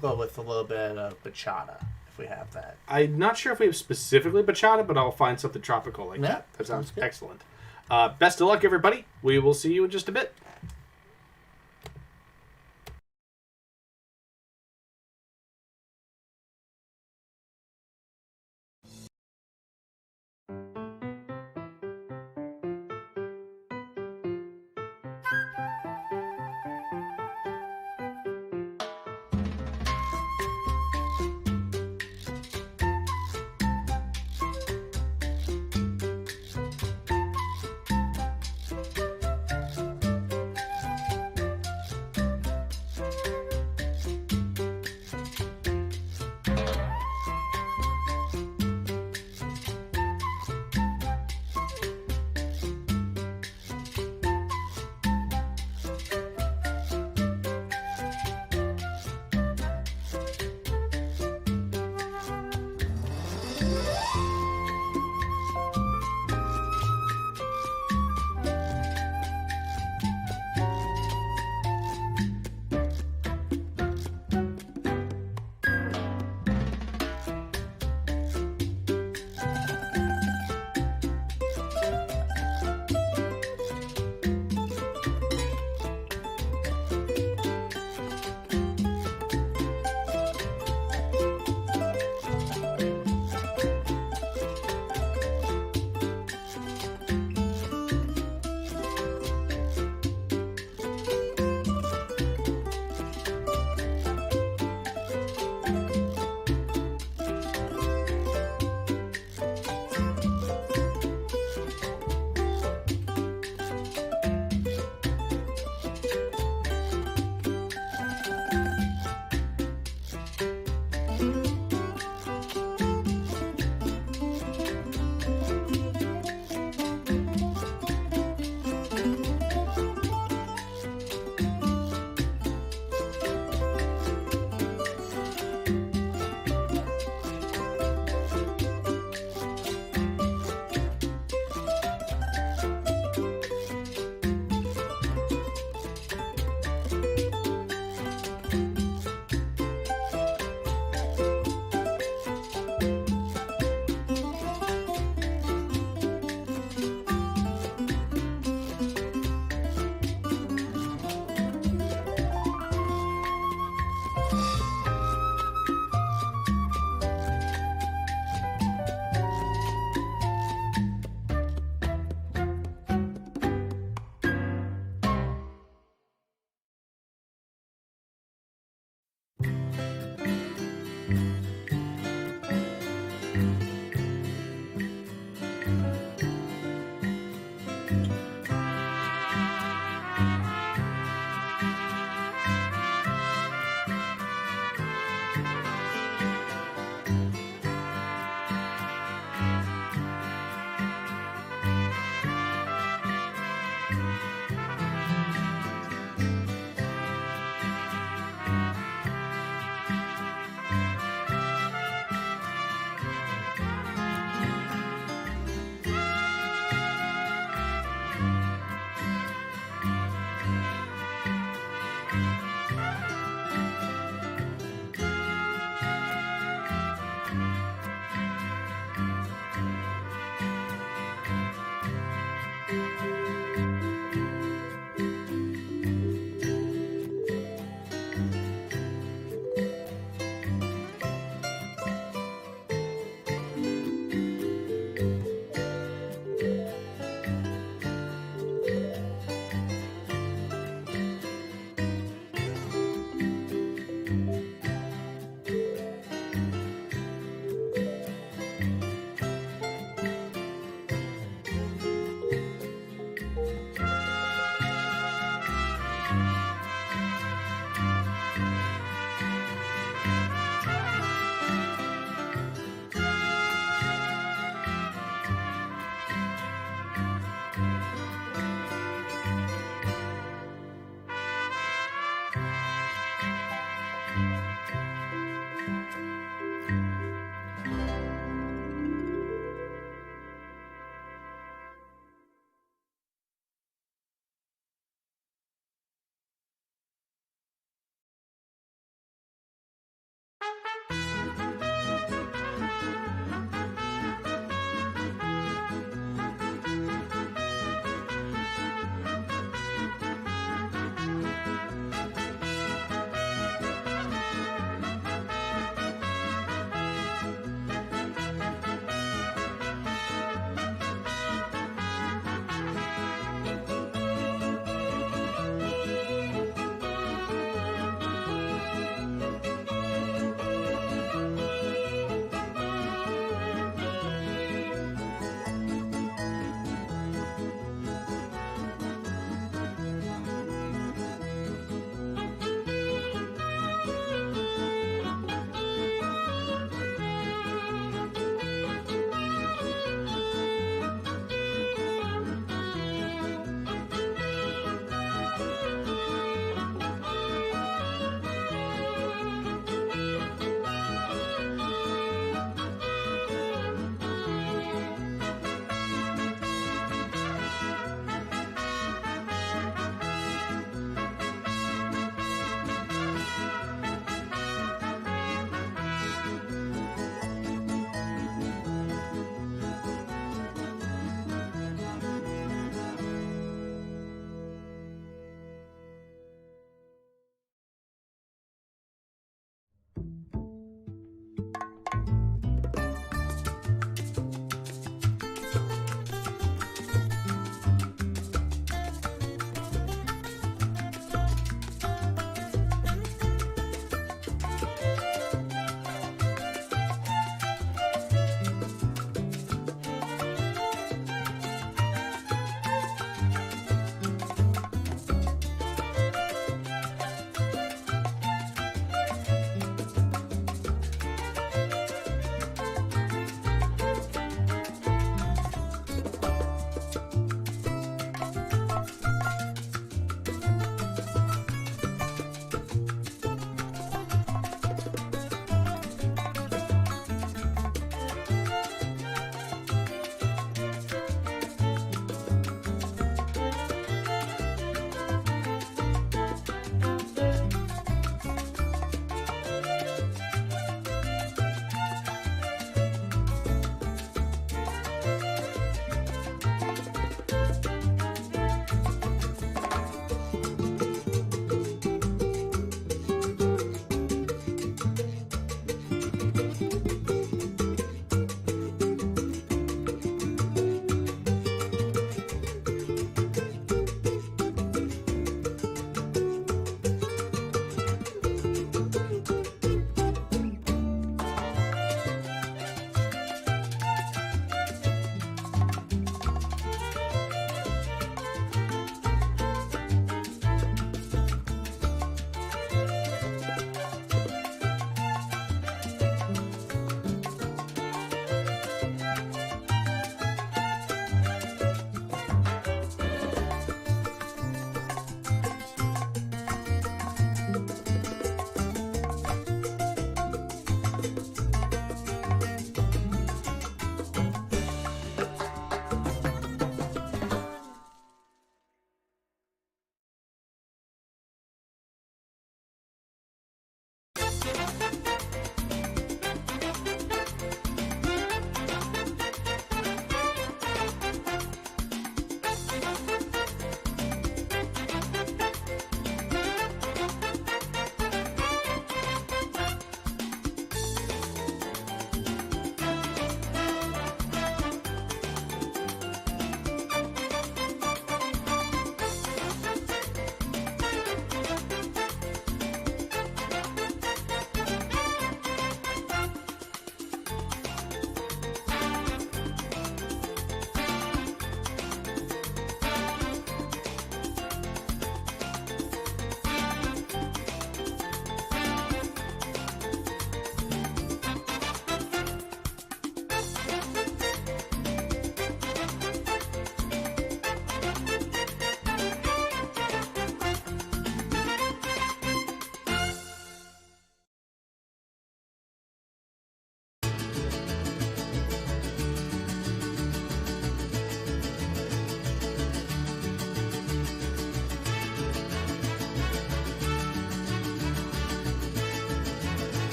go with a little bit of bachata, if we have that. I'm not sure if we have specifically bachata, but I'll find something tropical like that. That sounds excellent. Best of luck, everybody. We will see you in just a bit.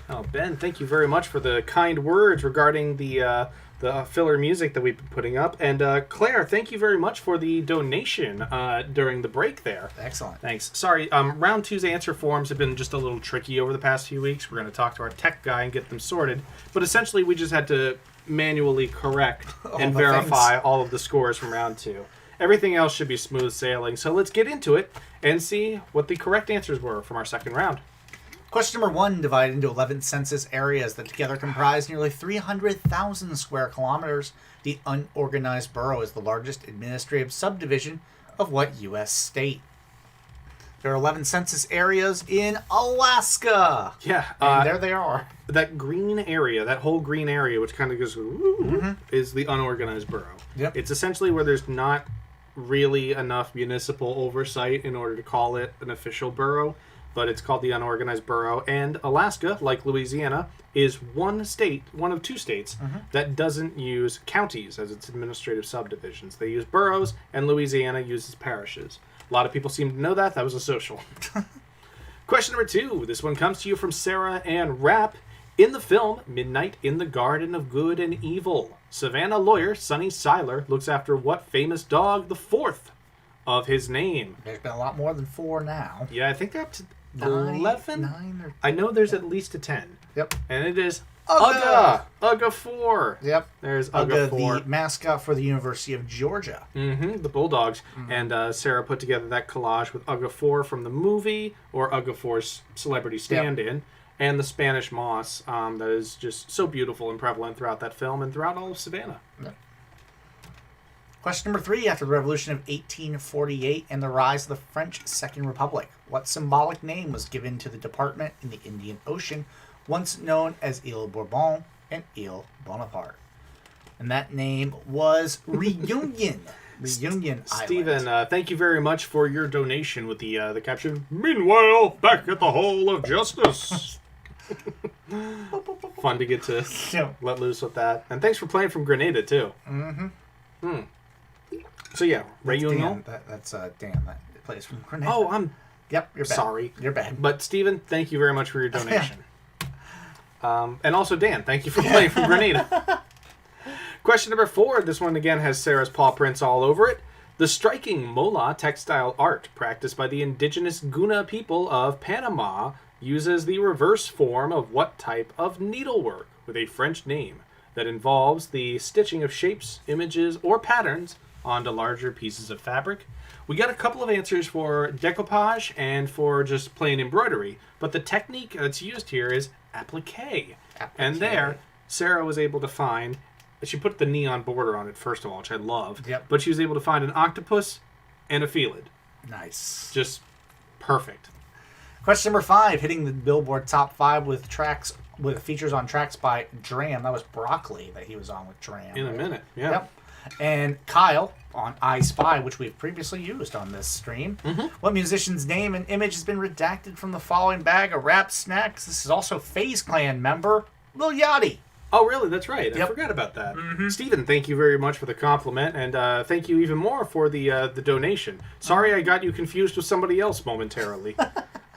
Oh, Ben, thank you very much for the kind words regarding the filler music that we've been putting up. And Claire, thank you very much for the donation during the break there. Excellent. Thanks. Sorry, round two's answer forms have been just a little tricky over the past few weeks. We're going to talk to our tech guy and get them sorted. But essentially, we just had to manually correct and verify all of the scores from round two. Everything else should be smooth sailing. So let's get into it and see what the correct answers were from our second round. Question number 1, divided into 11 census areas that together comprise nearly 300,000 square kilometers. The unorganized borough is the largest administrative subdivision of what U.S. state? There are 11 census areas in Alaska. Yeah. And there they are. That green area, that whole green area, which kind of goes, is the unorganized borough. Yep. It's essentially where there's not really enough municipal oversight in order to call it an official borough, but it's called the unorganized borough. And Alaska, like Louisiana, is one of two states that doesn't use counties as its administrative subdivisions. They use boroughs, and Louisiana uses parishes. A lot of people seem to know that. That was a social. Question number 2. This one comes to you from Sarah Ann Rapp. In the film Midnight in the Garden of Good and Evil, Savannah lawyer Sonny Seiler looks after what famous dog, the fourth of his name? There's been a lot more than 4 now. Yeah, I think they're up to 11? 9 or... I know there's at least a 10. Yep. And it is Ugga! Ugga 4. Yep. There's Ugga 4. The mascot for the University of Georgia. The Bulldogs. And Sarah put together that collage with Ugga 4 from the movie, or Ugga 4's celebrity stand-in, and the Spanish moss that is just so beautiful and prevalent throughout that film and throughout all of Savannah. Yep. Question number 3. After the Revolution of 1848 and the rise of the French Second Republic, what symbolic name was given to the department in the Indian Ocean, once known as Ile Bourbon and Ile Bonaparte? And that name was Reunion. Reunion Island. Stephen, thank you very much for your donation with the caption, "Meanwhile, back at the Hall of Justice." Fun to get to let loose with that. And thanks for playing from Grenada, too. So, yeah, Reunion. That's Dan. That plays from Grenada. Oh, Yep, you're bad. Sorry. You're bad. But, Stephen, thank you very much for your donation. And also, Dan, thank you for playing from Grenada. Question number 4. This one, again, has Sarah's paw prints all over it. The striking mola textile art practiced by the indigenous Guna people of Panama uses the reverse form of what type of needlework with a French name that involves the stitching of shapes, images, or patterns onto larger pieces of fabric? We got a couple of answers for decoupage and for just plain embroidery, but the technique that's used here is applique. And there, Sarah was able to find, she put the neon border on it first of all, which I love, but she was able to find an octopus and a felid. Nice. Just perfect. Question number 5, hitting the Billboard Top 5 with features on tracks by Dram. That was Broccoli that he was on with Dram. In a minute, yeah. Yep. And Kyle on I Spy, which we've previously used on this stream. What musician's name and image has been redacted from the following bag of rap snacks? This is also FaZe Clan member Lil Yachty. Oh, really? That's right. I forgot about that. Stephen, thank you very much for the compliment, and thank you even more for the donation. Sorry I got you confused with somebody else momentarily.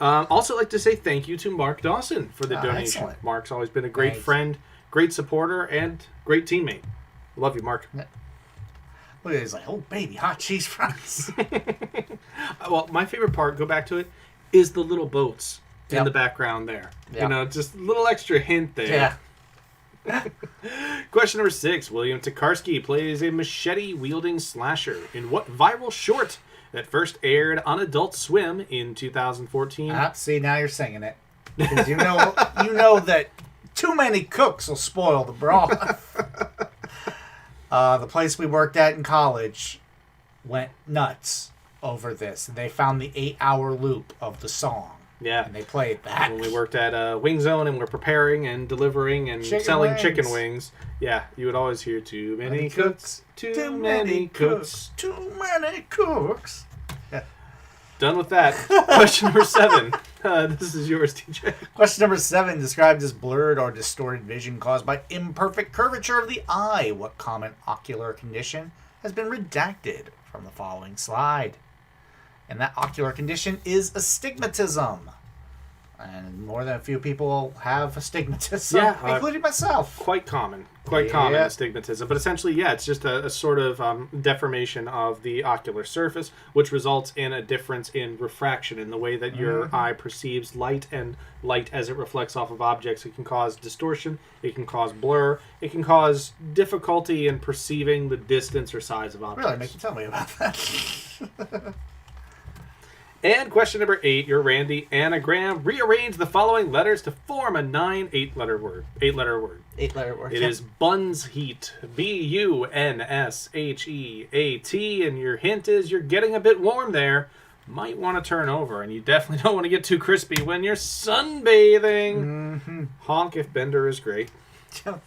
Also like to say thank you to Mark Dawson for the donation. Excellent. Mark's always been a great friend, great supporter, and great teammate. Love you, Mark. Look at it, he's like, oh baby, hot cheese fries. Well, my favorite part, go back to it, is the little boats in the background there. You know, just a little extra hint there. Question number 6. William Tokarski plays a machete-wielding slasher in what viral short that first aired on Adult Swim in 2014? See, now you're singing it. Because you know that too many cooks will spoil the broth. The place we worked at in college went nuts over this. They found the 8-hour loop of the song. Yeah. And they played that. When we worked at Wing Zone and we're preparing and delivering and selling chicken wings. Yeah, you would always hear too many cooks, too many cooks. Too many cooks. Yeah. Done with that. Question number 7. This is yours, TJ. Question number 7. Described as blurred or distorted vision caused by imperfect curvature of the eye. What common ocular condition has been redacted from the following slide? And that ocular condition is astigmatism. And more than a few people have astigmatism, Yeah, including myself. Quite common, Yeah. astigmatism. But essentially, yeah, it's just a sort of deformation of the ocular surface, which results in a difference in refraction in the way that your eye perceives light, and light as it reflects off of objects. It can cause distortion, it can cause blur, it can cause difficulty in perceiving the distance or size of objects. Really, make you tell me about that. And question number 8, your Randy anagram. Rearrange the following letters to form a 8-letter word. 8-letter word. 8-letter word. It is Buns Heat. Bunsheat. And your hint is you're getting a bit warm there. Might want to turn over. And you definitely don't want to get too crispy when you're sunbathing. Mm-hmm. Honk if Bender is great. So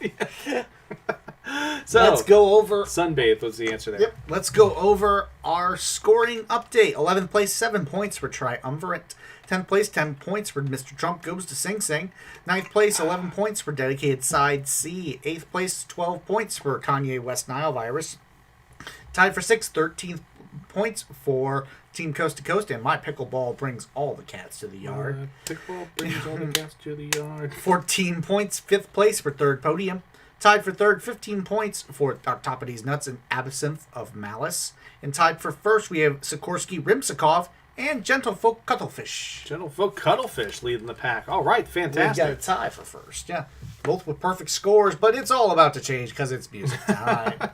let's go over. Sunbathe was the answer there. Yep. Let's go over our scoring update. 11th place, 7 points for Triumvirate. 10th place, 10 points for Mr. Trump Goes to Sing Sing. 9th place, 11 points for Dedicated Side C. 8th place, 12 points for Kanye West Nile Virus. Tied for 6th, 13th points for Team Coast to Coast. And My Pickleball Brings All the Cats to the Yard. Pickleball brings all the cats to the yard. 14 points, 5th place for Third Podium. Tied for third, 15 points for Octopodes Nuts and Absinthe of Malice. And tied for first, we have Sikorsky Rimsakov and Gentlefolk Cuttlefish. Gentlefolk Cuttlefish leading the pack. All right, fantastic. We got a tie for first, yeah. Both with perfect scores, but it's all about to change because it's music time.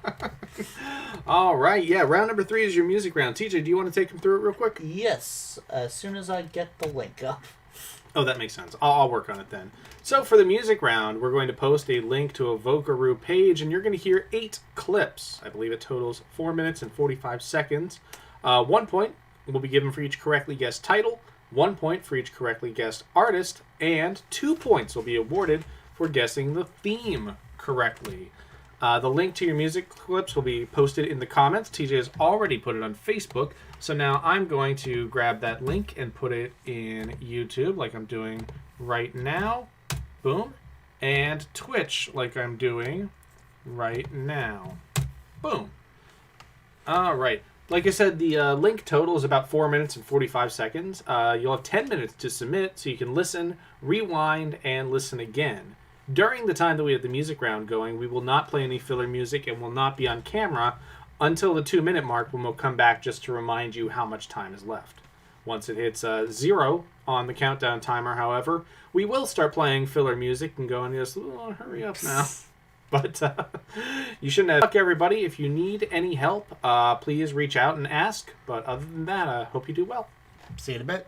All right, yeah, round number 3 is your music round. TJ, do you want to take them through it real quick? Yes, as soon as I get the link up. Oh, that makes sense. I'll work on it then. So for the music round, we're going to post a link to a Vocaroo page, and you're going to hear 8 clips. I believe it totals 4 minutes and 45 seconds. 1 point will be given for each correctly guessed title, 1 point for each correctly guessed artist, and 2 points will be awarded for guessing the theme correctly. The link to your music clips will be posted in the comments. TJ has already put it on Facebook, so now I'm going to grab that link and put it in YouTube like I'm doing right now. Boom. And Twitch like I'm doing right now. Boom. All right. Like I said, the link total is about 4 minutes and 45 seconds. You'll have 10 minutes to submit, so you can listen, rewind, and listen again. During the time that we have the music round going, we will not play any filler music and will not be on camera until the 2-minute mark, when we'll come back just to remind you how much time is left. Once it hits 0 on the countdown timer, however, we will start playing filler music and going, just, oh, hurry up now. But you shouldn't have. Luck, everybody. If you need any help, please reach out and ask. But other than that, I hope you do well. See you in a bit.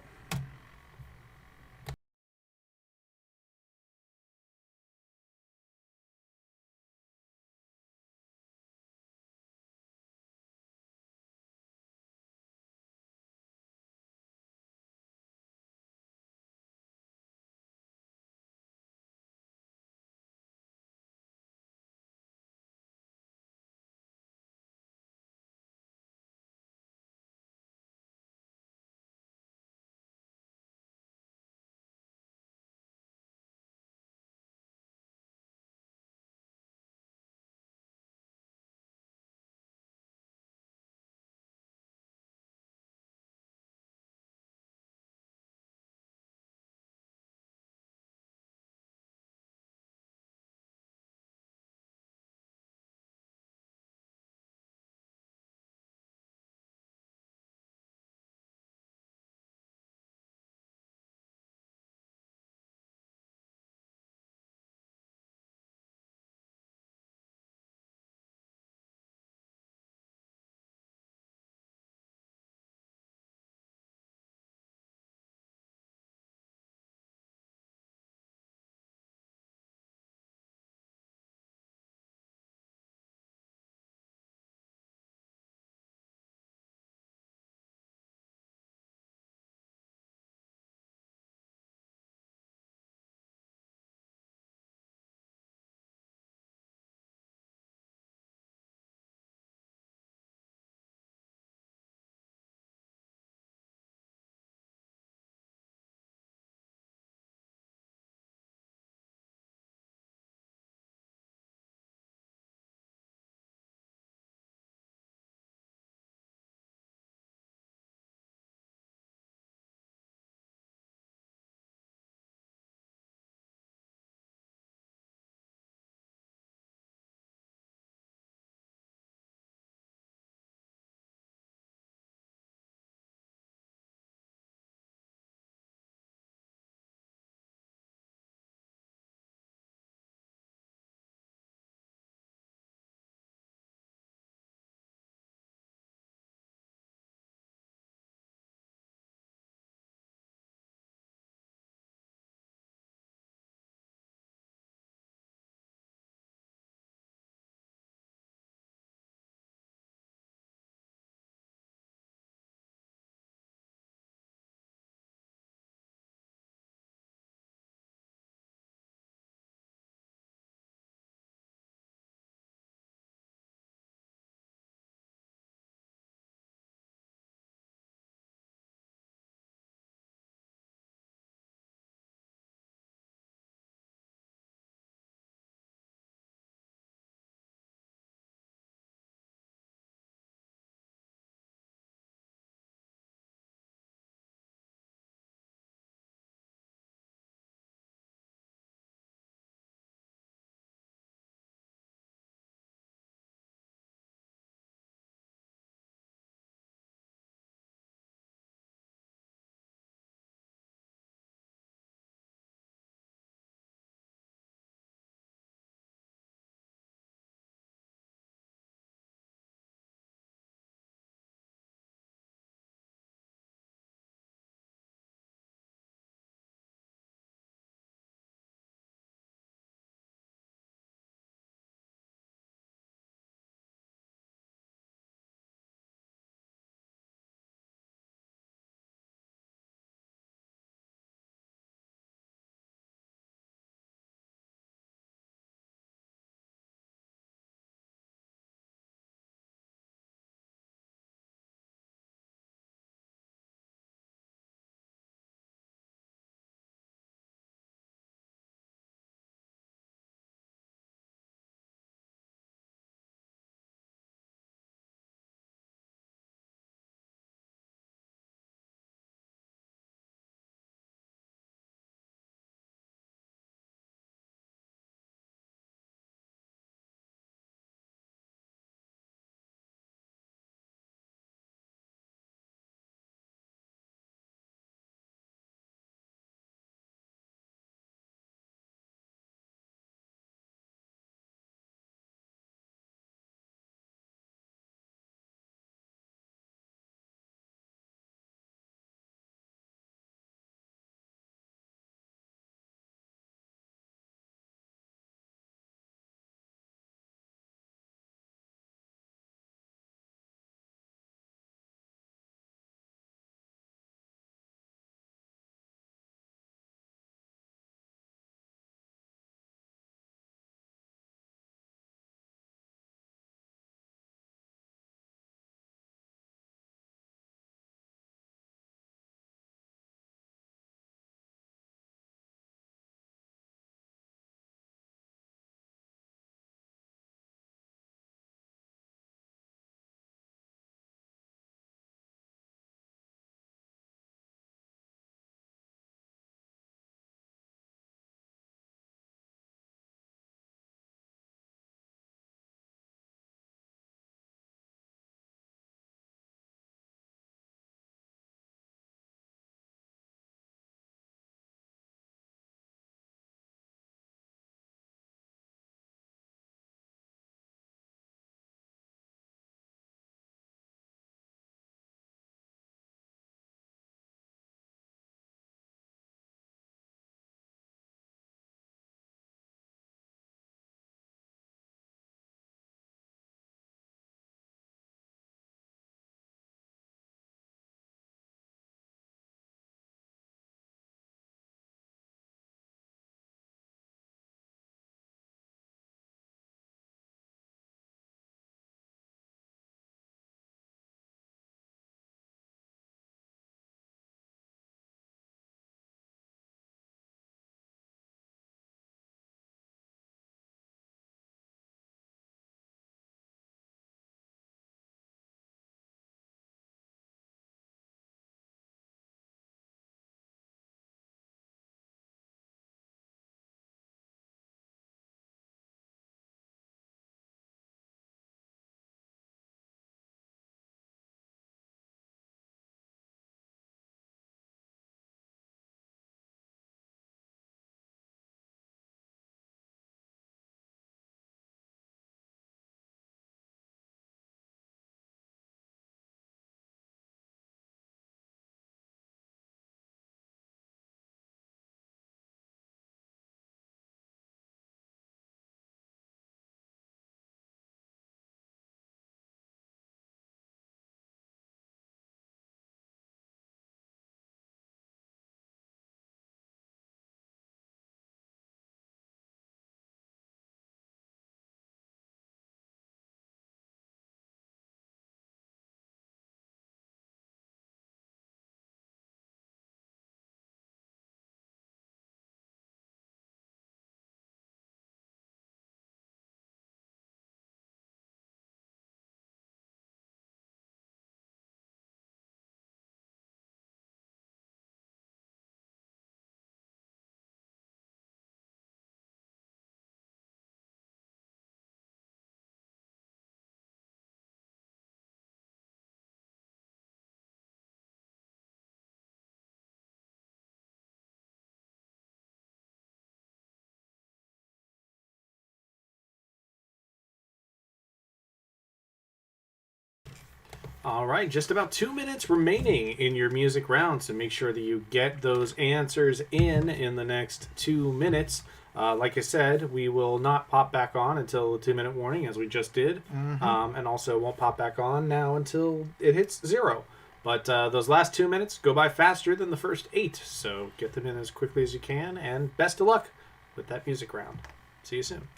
All right, just about 2 minutes remaining in your music round, so make sure that you get those answers in the next 2 minutes. Like I said, we will not pop back on until the 2 minute warning, as we just did, and also won't pop back on now until it hits 0. But those last 2 minutes go by faster than the first 8, so get them in as quickly as you can, and best of luck with that music round. See you soon.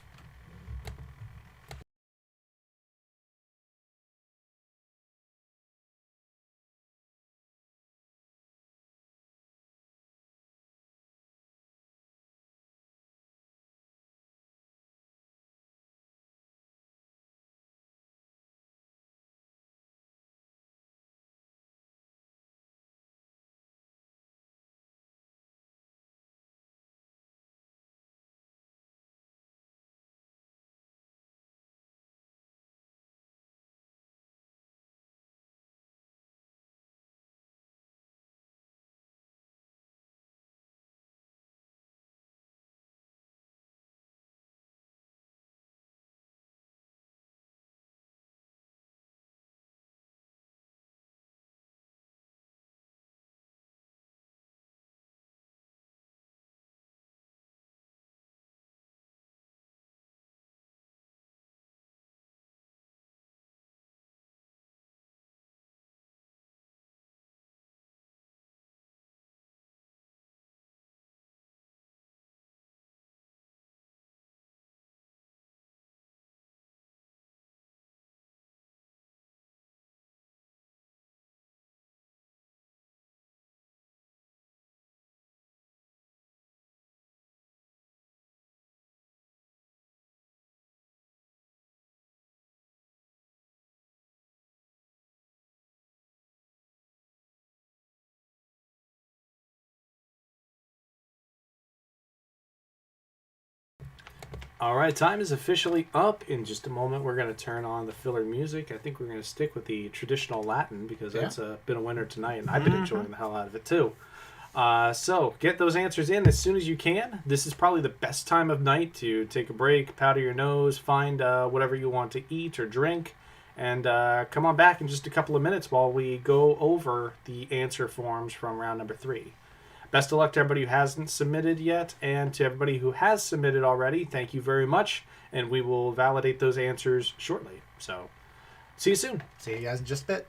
All right, time is officially up. In just a moment, we're going to turn on the filler music. I think we're going to stick with the traditional Latin because that's been a winner tonight, and I've been enjoying the hell out of it too. So get those answers in as soon as you can. This is probably the best time of night to take a break, powder your nose, find whatever you want to eat or drink, and come on back in just a couple of minutes while we go over the answer forms from round number 3. Best of luck to everybody who hasn't submitted yet, and to everybody who has submitted already, thank you very much, and we will validate those answers shortly. So, see you soon. See you guys in just a bit.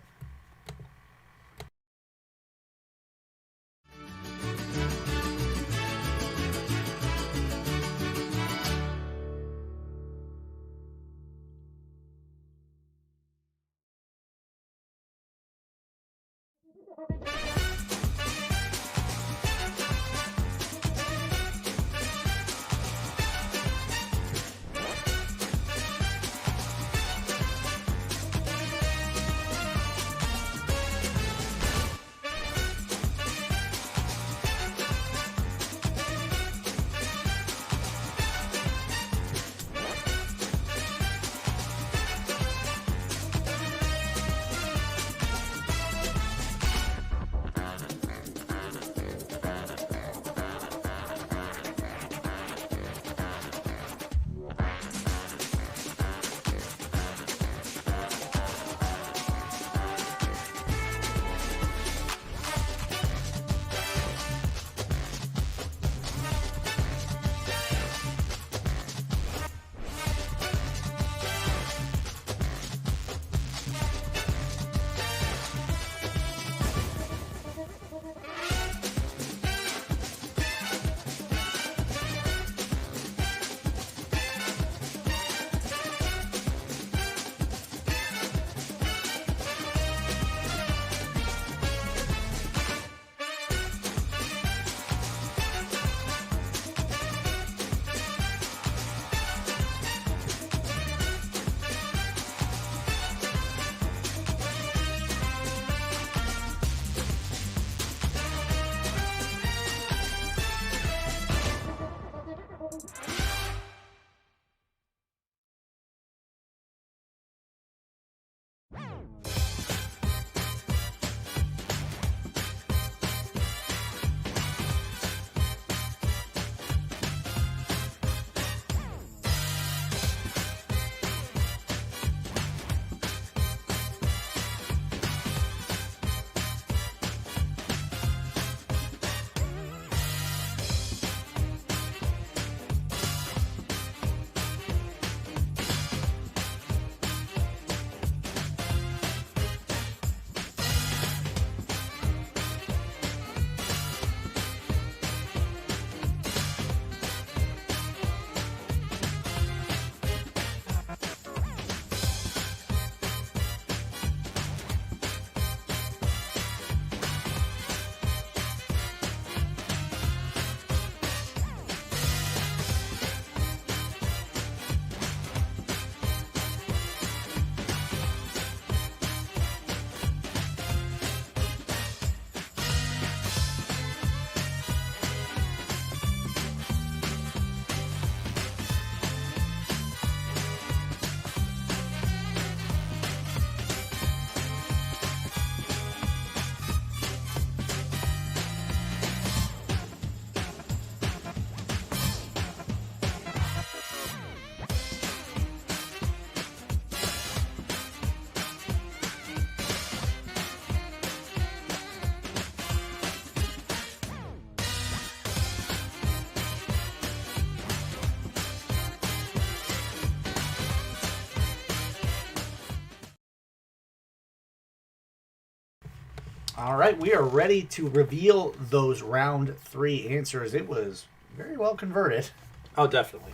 All right, we are ready to reveal those round 3 answers. It was very well converted. Oh, definitely.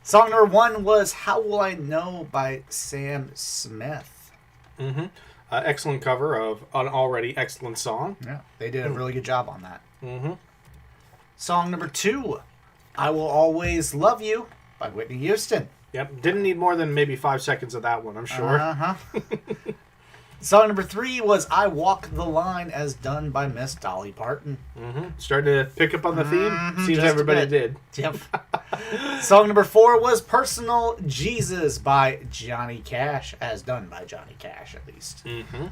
Song number 1 was How Will I Know by Sam Smith. Mm-hmm. Excellent cover of an already excellent song. Yeah, they did a really good job on that. Mm-hmm. Song number 2, I Will Always Love You by Whitney Houston. Yep. Didn't need more than maybe 5 seconds of that one, I'm sure. Uh-huh. Song number 3 was I Walk the Line as done by Miss Dolly Parton. Mm-hmm. Starting to pick up on the theme. Seems just everybody a did. Yep. Song number 4 was Personal Jesus by Johnny Cash, as done by Johnny Cash, at least. Mm-hmm.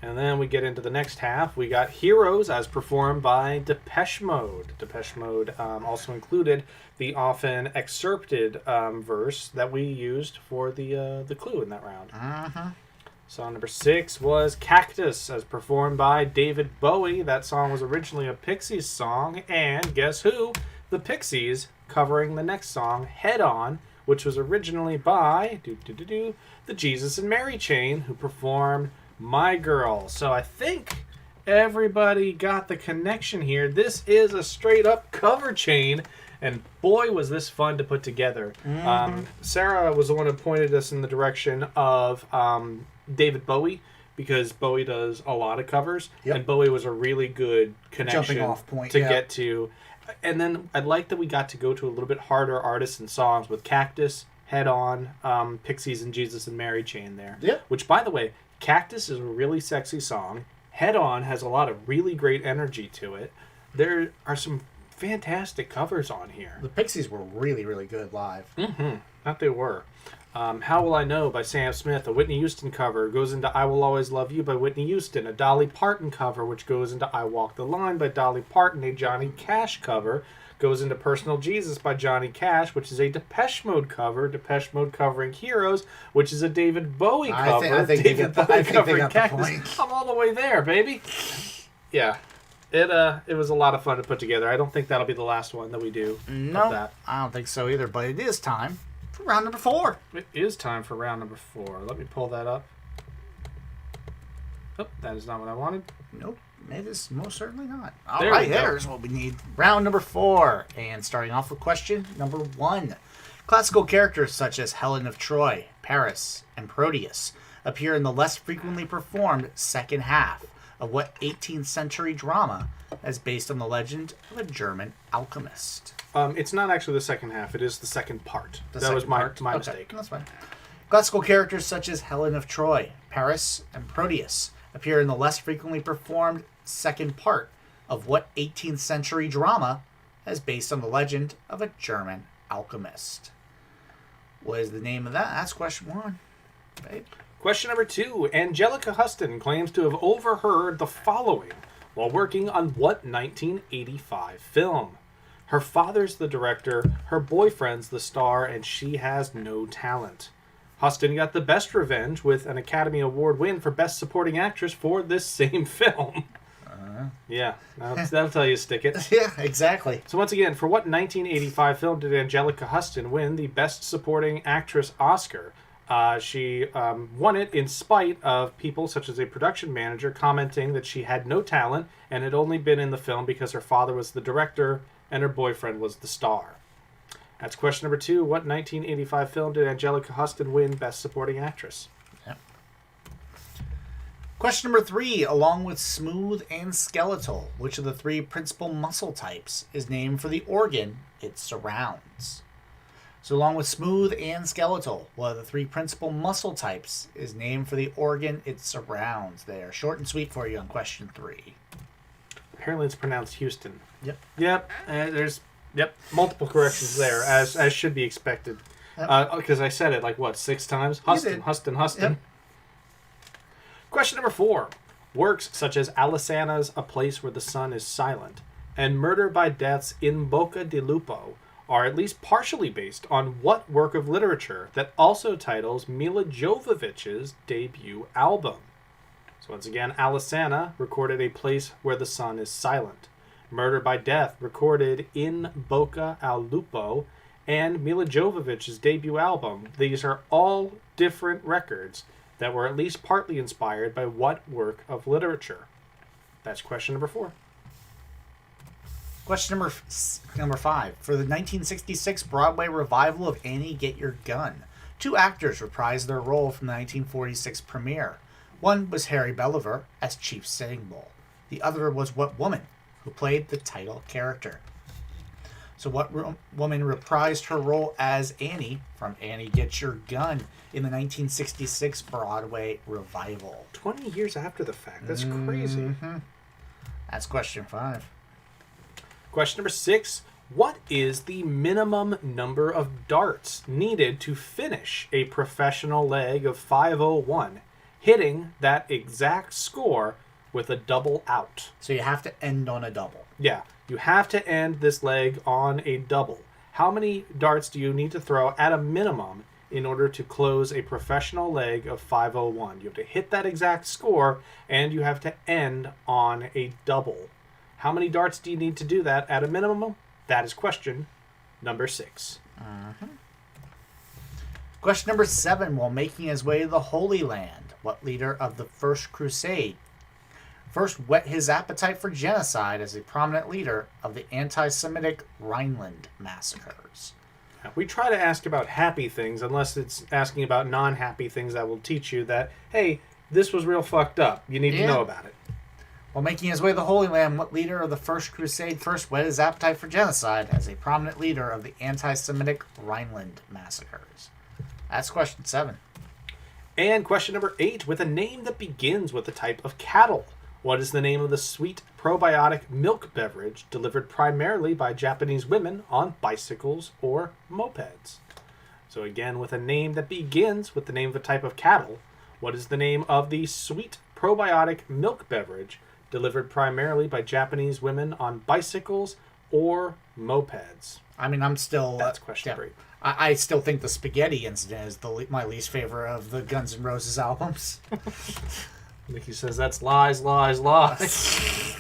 And then we get into the next half. We got Heroes as performed by Depeche Mode. Depeche Mode also included the often excerpted verse that we used for the clue in that round. Uh-huh. Song number 6 was Cactus as performed by David Bowie. That song was originally a Pixies song. And guess who? The Pixies covering the next song, Head On, which was originally by the Jesus and Mary Chain, who performed My Girl. So I think everybody got the connection here. This is a straight up cover chain, and boy was this fun to put together. Sarah was the one who pointed us in the direction of David Bowie, because Bowie does a lot of covers, and Bowie was a really good connection Jumping off point, to get to. And then I like that we got to go to a little bit harder artists and songs with Cactus, Head On, Pixies, and Jesus and Mary Chain there. Yeah. Which, by the way, Cactus is a really sexy song. Head On has a lot of really great energy to it. There are some fantastic covers on here. The Pixies were really, really good live. Mm-hmm. That they were. How Will I Know by Sam Smith, a Whitney Houston cover, goes into I Will Always Love You by Whitney Houston. A Dolly Parton cover, which goes into I Walk the Line by Dolly Parton. A Johnny Cash cover goes into Personal Jesus by Johnny Cash, which is a Depeche Mode cover. Depeche Mode covering Heroes, which is a David Bowie cover. I think David Bowie covering the Cactus. point. I'm all the way there, baby. Yeah. It was a lot of fun to put together. I don't think that'll be the last one that we do. No, that. I don't think so either, but it is time for round number 4. It is time for round number 4. Let me pull that up. Oh, that is not what I wanted. Nope, it is most certainly not. All There right, we go. there's what we need. Round number 4, and starting off with question number 1. Classical characters such as Helen of Troy, Paris, and Proteus appear in the less frequently performed second half of what 18th century drama is based on the legend of a German alchemist. It's not actually the second half. It is the second part. The That was second my part? my Okay, mistake. That's fine. Classical characters such as Helen of Troy, Paris, and Proteus appear in the less frequently performed second part of what 18th century drama is based on the legend of a German alchemist. What is the name of that? That's question 1. Babe. Question number 2. Angelica Huston claims to have overheard the following while working on what 1985 film? Her father's the director, her boyfriend's the star, and she has no talent. Huston got the best revenge with an Academy Award win for Best Supporting Actress for this same film. Yeah, that'll tell you to stick it. Yeah, exactly. So once again, for what 1985 film did Angelica Huston win the Best Supporting Actress Oscar? She won it in spite of people such as a production manager commenting that she had no talent and had only been in the film because her father was the director and her boyfriend was the star. That's question number 2. What 1985 film did Angelica Huston win Best Supporting Actress? Yep. Question number 3. Along with smooth and skeletal, which of the 3 principal muscle types is named for the organ it surrounds? So along with smooth and skeletal, what of the 3 principal muscle types is named for the organ it surrounds? There. Short and sweet for you on question 3. Apparently it's pronounced Houston. Yep. Yep. There's multiple corrections there, as should be expected. Because I said it like, what, 6 times? Huston, did. Huston, Huston. Yep. Question number 4. Works such as Alisana's A Place Where the Sun is Silent and Murder by Death's In Boca di Lupo are at least partially based on what work of literature that also titles Mila Jovovich's debut album? So once again, Alisana recorded A Place Where the Sun is Silent. Murder by Death recorded In Boca al Lupo, and Mila Jovovich's debut album. These are all different records, that were at least partly inspired by what work of literature? That's question number 4. Question number 5. For the 1966 Broadway revival of Annie, Get Your Gun, 2 actors reprised their role from the 1946 premiere. One was Harry Belliver as Chief Sitting Bull. The other was what woman who played the title character? So what woman reprised her role as Annie from Annie Get Your Gun in the 1966 Broadway revival? 20 years after the fact. That's crazy. Mm-hmm. That's question 5. Question number 6. What is the minimum number of darts needed to finish a professional leg of 501, hitting that exact score with a double out? So you have to end on a double. Yeah, you have to end this leg on a double. How many darts do you need to throw at a minimum in order to close a professional leg of 501? You have to hit that exact score, and you have to end on a double. How many darts do you need to do that at a minimum? That is question number 6. Question number 7. While making his way to the Holy Land, what leader of the First Crusade first whet his appetite for genocide as a prominent leader of the anti-Semitic Rhineland massacres? We try to ask about happy things, unless it's asking about non-happy things that will teach you that, hey, this was real fucked up. You need to know about it. While making his way to the Holy Land, what leader of the First Crusade first whet his appetite for genocide as a prominent leader of the anti-Semitic Rhineland massacres? That's question 7. And question number 8. With a name that begins with the type of cattle, what is the name of the sweet probiotic milk beverage delivered primarily by Japanese women on bicycles or mopeds? So again, with a name that begins with the name of a type of cattle, what is the name of the sweet probiotic milk beverage delivered primarily by Japanese women on bicycles or mopeds? I mean, I'm still... That's question 3. I still think the Spaghetti Incident is my least favorite of the Guns N' Roses albums. Mickey says that's lies, lies, lies.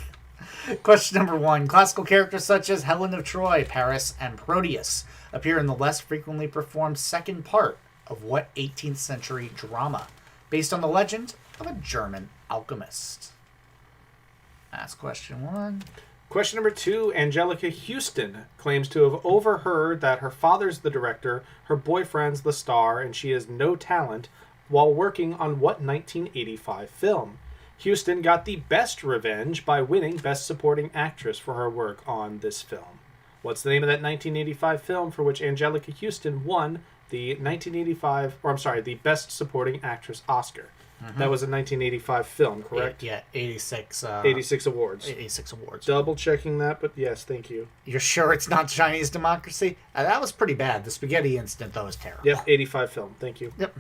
Question number 1. Classical characters such as Helen of Troy, Paris, and Proteus appear in the less frequently performed second part of what 18th century drama, based on the legend of a German alchemist? That's question 1. Question number 2. Angelica Houston claims to have overheard that her father's the director, her boyfriend's the star, and she has no talent while working on what 1985 film? Houston got the best revenge by winning Best Supporting Actress for her work on this film. What's the name of that 1985 film for which Angelica Houston won the the Best Supporting Actress Oscar? That was a 1985 film, correct? Yeah, 86. 86 awards. 86 awards. Double checking that, but yes, thank you. You're sure it's not Chinese Democracy? That was pretty bad. The Spaghetti Incident, though, was terrible. Yep, 85 film. Thank you. Yep.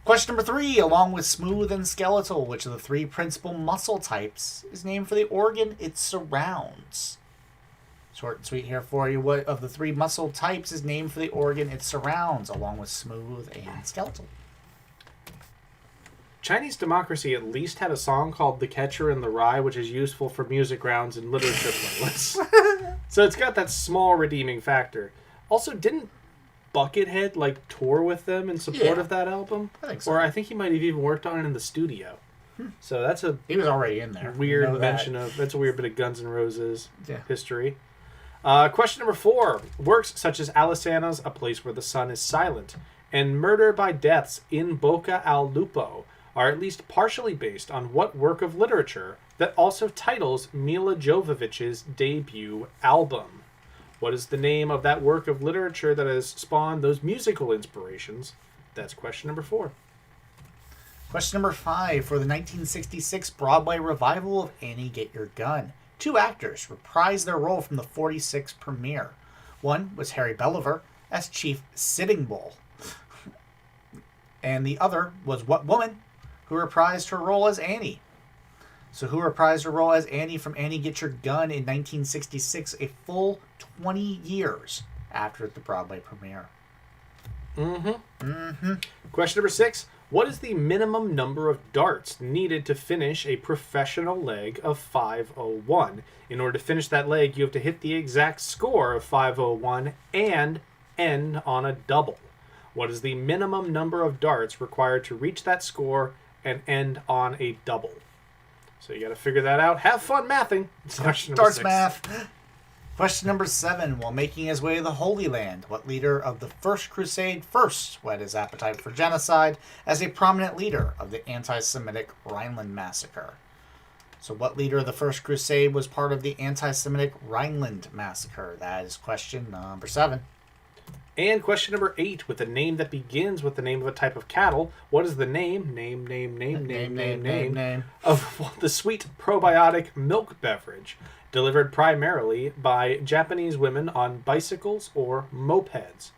Question number 3. Along with smooth and skeletal, which of the 3 principal muscle types is named for the organ it surrounds? Short and sweet here for you. What of the 3 muscle types is named for the organ it surrounds, along with smooth and skeletal? Chinese Democracy at least had a song called The Catcher in the Rye, which is useful for music rounds and literature playlists. So it's got that small redeeming factor. Also, didn't Buckethead tour with them in support of that album? I think so. Or I think he might have even worked on it in the studio. So that's a He was already in there. weird mention of... That's a weird bit of Guns N' Roses history. Question number 4. Works such as Alisana's A Place Where the Sun is Silent and Murder by Deaths in Boca al Lupo are at least partially based on what work of literature that also titles Mila Jovovich's debut album? What is the name of that work of literature that has spawned those musical inspirations? That's question number 4. Question number 5. For the 1966 Broadway revival of Annie Get Your Gun, 2 actors reprised their role from the 46 premiere. One was Harry Belliver as Chief Sitting Bull, and the other was what woman who reprised her role as Annie? So who reprised her role as Annie from Annie Get Your Gun in 1966, a full 20 years after the Broadway premiere? Question number 6. What is the minimum number of darts needed to finish a professional leg of 501? In order to finish that leg, you have to hit the exact score of 501 and end on a double. What is the minimum number of darts required to reach that score and end on a double? So you got to figure that out. Have fun mathing. It's question number Darts 6. math. Question number 7. While making his way to the Holy Land, what leader of the First Crusade first whet his appetite for genocide as a prominent leader of the anti-Semitic Rhineland Massacre? So what leader of the First Crusade was part of the anti-Semitic Rhineland Massacre? That is question number 7. And question number 8, with a name that begins with the name of a type of cattle, what is the name of the sweet probiotic milk beverage delivered primarily by Japanese women on bicycles or mopeds?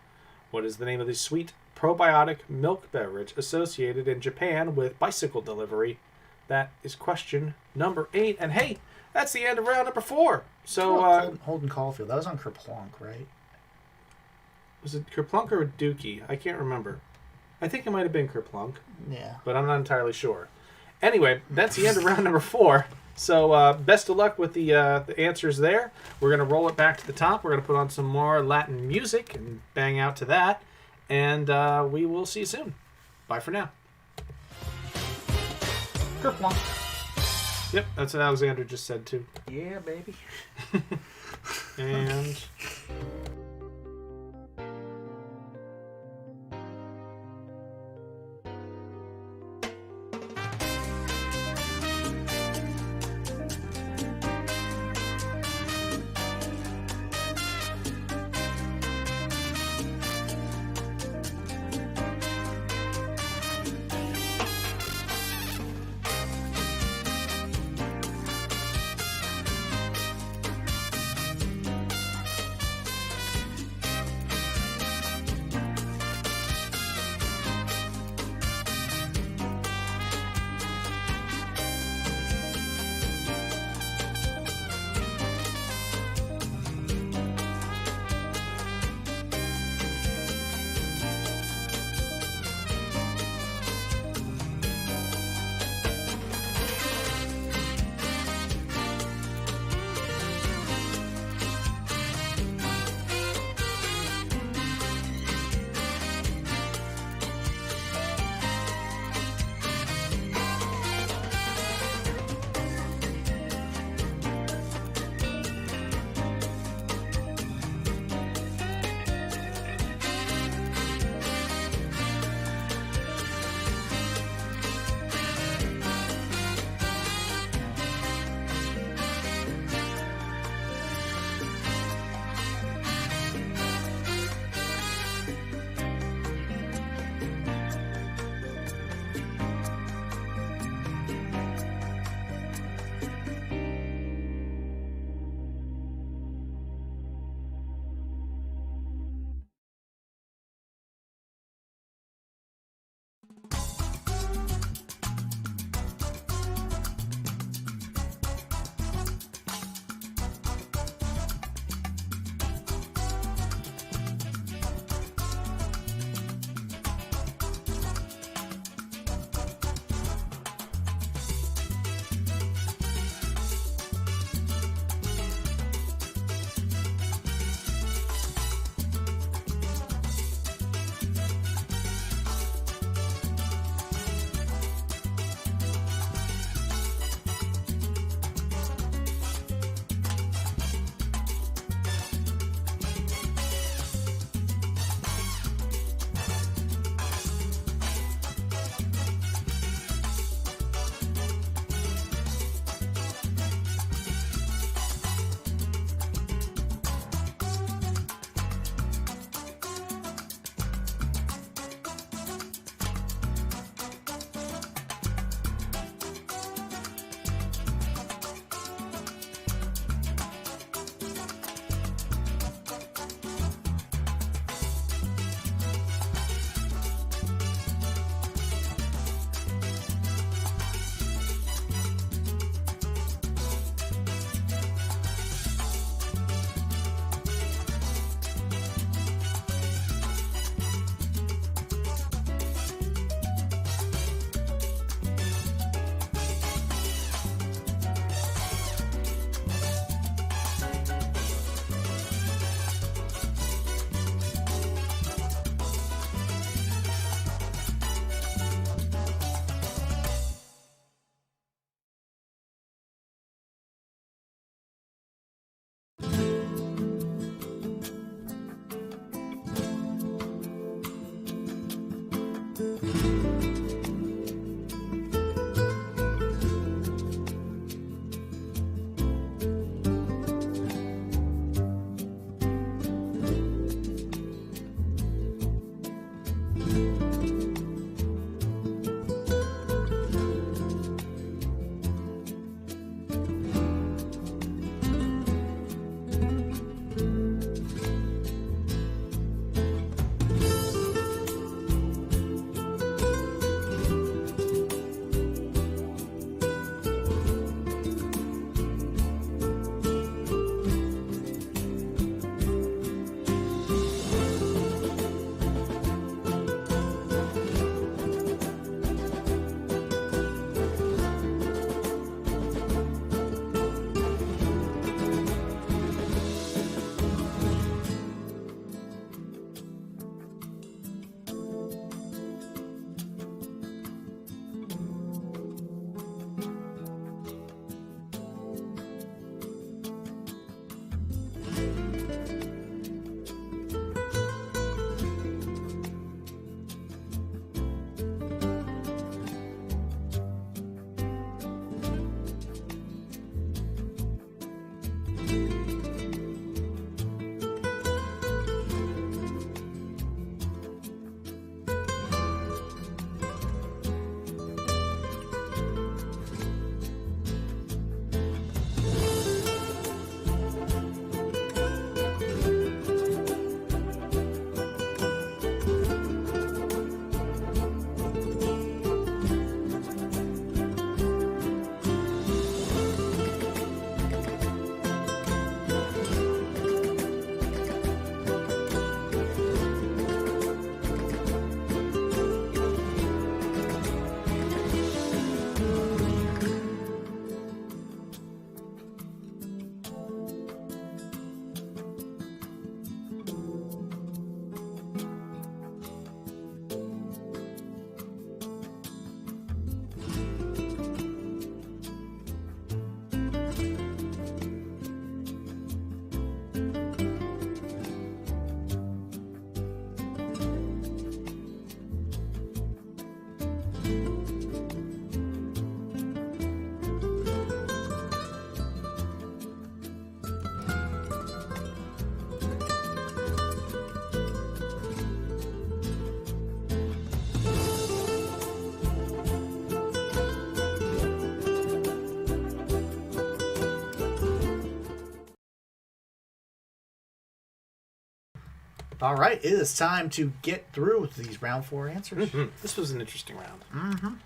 What is the name of the sweet probiotic milk beverage associated in Japan with bicycle delivery? That is question number 8. And hey, that's the end of round number 4. So, Holden Caulfield. That was on Kerplunk, right? Was it Kerplunk or Dookie? I can't remember. I think it might have been Kerplunk. Yeah. But I'm not entirely sure. Anyway, that's the end of round number 4. So best of luck with the answers there. We're going to roll it back to the top. We're going to put on some more Latin music and bang out to that. And we will see you soon. Bye for now. Kerplunk. Yep, that's what Alexander just said too. Yeah, baby. And... All right, it is time to get through these round 4 answers. This was an interesting round.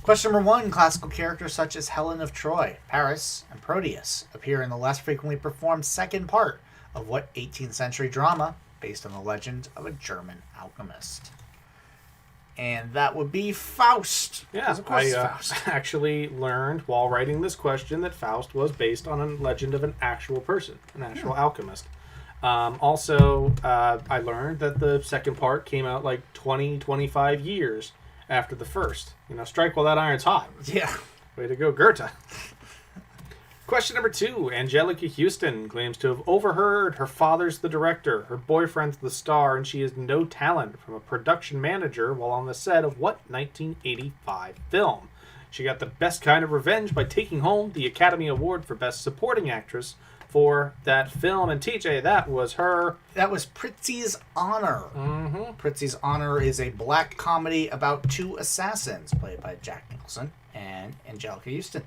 Question number 1. Classical characters such as Helen of Troy, Paris, and Proteus appear in the less frequently performed second part of what 18th century drama based on the legend of a German alchemist? And that would be Faust. Yeah, Of course it's I Faust. actually learned while writing this question that Faust was based on a legend of an actual person, an actual alchemist. Also, I learned that the second part came out like 20, 25 years after the first. Strike while that iron's hot. Yeah. Way to go, Goethe. Question number 2. Angelica Houston claims to have overheard her father's the director, her boyfriend's the star, and she has no talent from a production manager while on the set of what 1985 film? She got the best kind of revenge by taking home the Academy Award for Best Supporting Actress for that film. And TJ, that was her... That was Prizzi's Honor. Prizzi's Honor is a black comedy about 2 assassins played by Jack Nicholson and Angelica Houston.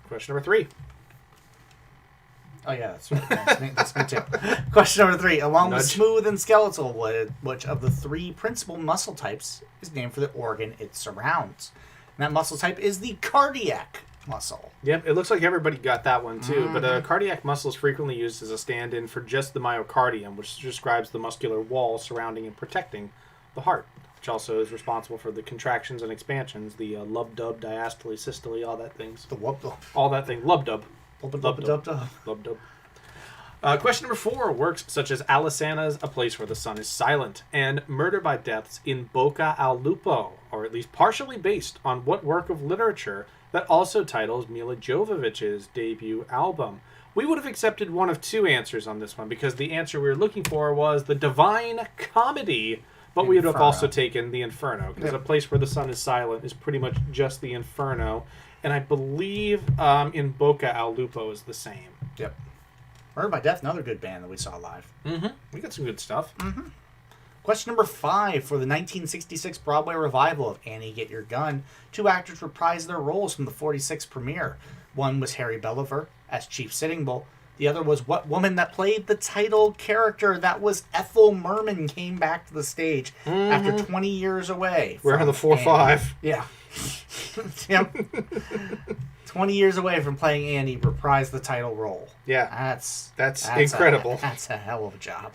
Question number 3. Oh, yeah, that's right. That's me too. Question number 3. Along with Nudge. smooth and skeletal, which of the 3 principal muscle types is named for the organ it surrounds? And that muscle type is the cardiac muscle. Yep, it looks like everybody got that one too. But cardiac muscle is frequently used as a stand-in for just the myocardium, which describes the muscular wall surrounding and protecting the heart, which also is responsible for the contractions and expansions, the lub-dub, diastole, systole, all that things. The whoop. All that thing, lub-dub. Lub-a-dub-a-dub-dub. Lub-dub. Question number 4. Works such as Alisana's A Place Where the Sun is Silent and Murder by Deaths in Bocca al Lupo, or at least partially based on what work of literature that also titles Mila Jovovich's debut album? We would have accepted one of 2 answers on this one because the answer we were looking for was the Divine Comedy, but we would have also taken the Inferno because A Place Where the Sun is Silent is pretty much just the Inferno, and I believe in Bocca al Lupo is the same. Yep. Murder by Death, another good band that we saw live. We got some good stuff. Question number 5. For the 1966 Broadway revival of Annie Get Your Gun, 2 actors reprised their roles from the 46 premiere. One was Harry Belliver as Chief Sitting Bull. The other was what woman that played the title character? That was Ethel Merman came back to the stage after 20 years away. We're on the 4-5. Yeah. Yep. 20 years away from playing Annie, reprised the title role. Yeah. That's incredible. That's a hell of a job.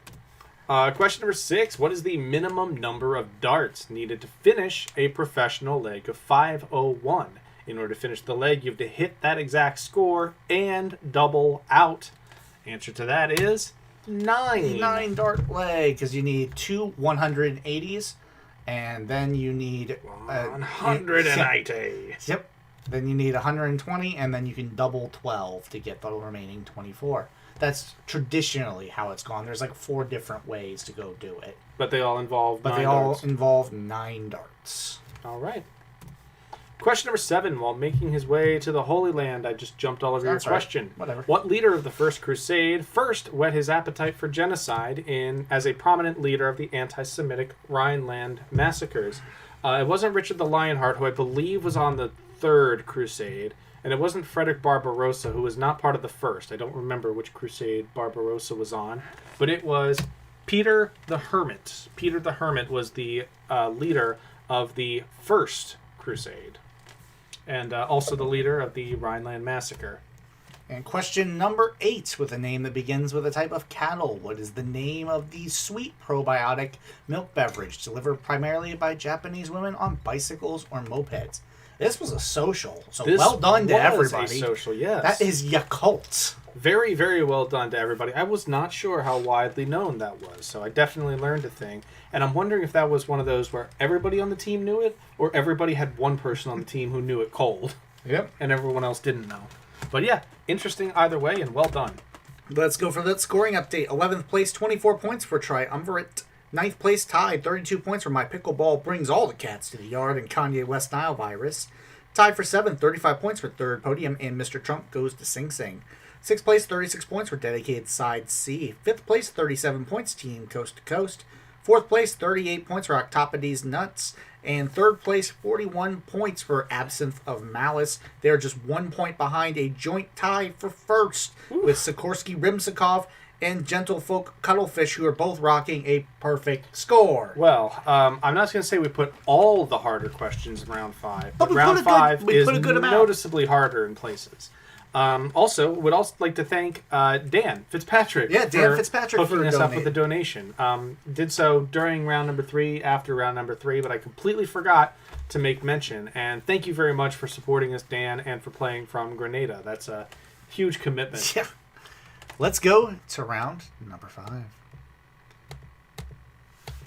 Question number 6. What is the minimum number of darts needed to finish a professional leg of 501? In order to finish the leg, you have to hit that exact score and double out. Answer to that is 9. 9 dart leg, because you need 2 180s, and then you need 180. Yep. Then you need 120, and then you can double 12 to get the remaining 24. That's traditionally how it's gone. There's like 4 different ways to go do it. But they all involve But 9 they all darts. involve 9 darts. All right. Question number 7. While making his way to the Holy Land, I just jumped all over your That's all right. question. Whatever. What leader of the First Crusade first whet his appetite for genocide as a prominent leader of the anti-Semitic Rhineland massacres? It wasn't Richard the Lionheart, who I believe was on the Third Crusade, and it wasn't Frederick Barbarossa, who was not part of the First. I don't remember which crusade Barbarossa was on, but it was Peter the Hermit. Peter the Hermit was the leader of the First Crusade, and also the leader of the Rhineland Massacre. And question number 8, with a name that begins with a type of cattle. What is the name of the sweet probiotic milk beverage delivered primarily by Japanese women on bicycles or mopeds? This was a social, so This well done to was everybody. A social, yes. That is Yakult. Very, very well done to everybody. I was not sure how widely known that was, so I definitely learned a thing. And I'm wondering if that was one of those where everybody on the team knew it, or everybody had one person on the team who knew it cold, Yep. and everyone else didn't know. But yeah, interesting either way, and well done. Let's go for that scoring update. 11th place, 24 points for Triumvirate. 9th place tied, 32 points for My Pickleball Brings All the Cats to the Yard and Kanye West Nile Virus. Tied for 7th, 35 points for Third Podium and Mr. Trump Goes to Sing Sing. 6th place, 36 points for Dedicated Side C. 5th place, 37 points, Team Coast to Coast. 4th place, 38 points for Octopodes Nuts. And 3rd place, 41 points for Absinthe of Malice. They're just 1 point behind a joint tie for first with Sikorsky Rimsakov and Gentlefolk Cuttlefish, who are both rocking a perfect score. Well, I'm not going to say we put all the harder questions in round 5, but we round put a 5 good- is put a good amount. noticeably harder in places. Also, would also like to thank Dan Fitzpatrick. Yeah, Dan for Fitzpatrick hooking for us up with a donating. donation. Did so during round number 3, after round number 3, but I completely forgot to make mention. And thank you very much for supporting us, Dan, and for playing from Grenada. That's a huge commitment. Yeah. Let's go to round number 5.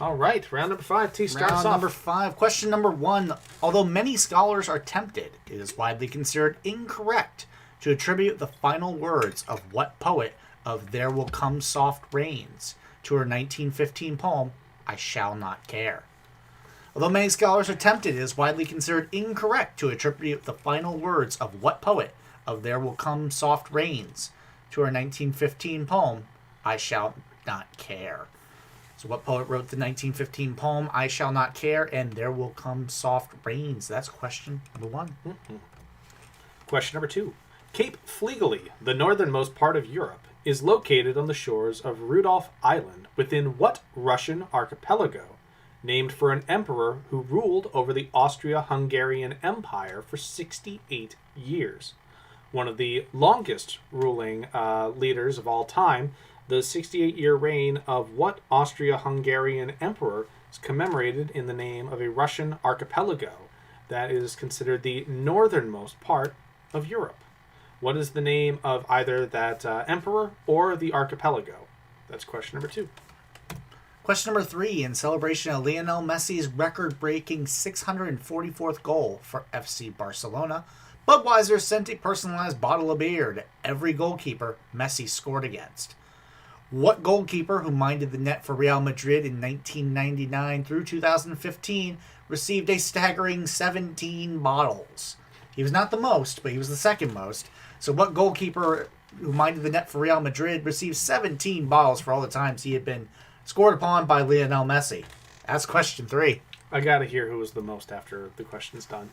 All right, round number 5. T starts Round off. number 5. Question number 1. Although many scholars are tempted, it is widely considered incorrect to attribute the final words of what poet of There Will Come Soft Rains to her 1915 poem, I Shall Not Care. Although many scholars are tempted, it is widely considered incorrect to attribute the final words of what poet of There Will Come Soft Rains to her 1915 poem, I Shall Not Care. So what poet wrote the 1915 poem, I Shall Not Care, and There Will Come Soft Rains? That's question number 1. Question number 2. Cape Flegally, the northernmost part of Europe, is located on the shores of Rudolph Island within what Russian archipelago, named for an emperor who ruled over the Austria-Hungarian Empire for 68 years. One of the longest ruling leaders of all time, the 68-year reign of what Austria-Hungarian emperor is commemorated in the name of a Russian archipelago that is considered the northernmost part of Europe. What is the name of either that emperor or the archipelago? That's question number 2. Question number 3. In celebration of Lionel Messi's record-breaking 644th goal for FC Barcelona, Budweiser sent a personalized bottle of beer to every goalkeeper Messi scored against. What goalkeeper who minded the net for Real Madrid in 1999 through 2015 received a staggering 17 bottles? He was not the most, but he was the second most. So what goalkeeper who minded the net for Real Madrid received 17 bottles for all the times he had been scored upon by Lionel Messi? That's question 3. I gotta hear who was the most after the question's done.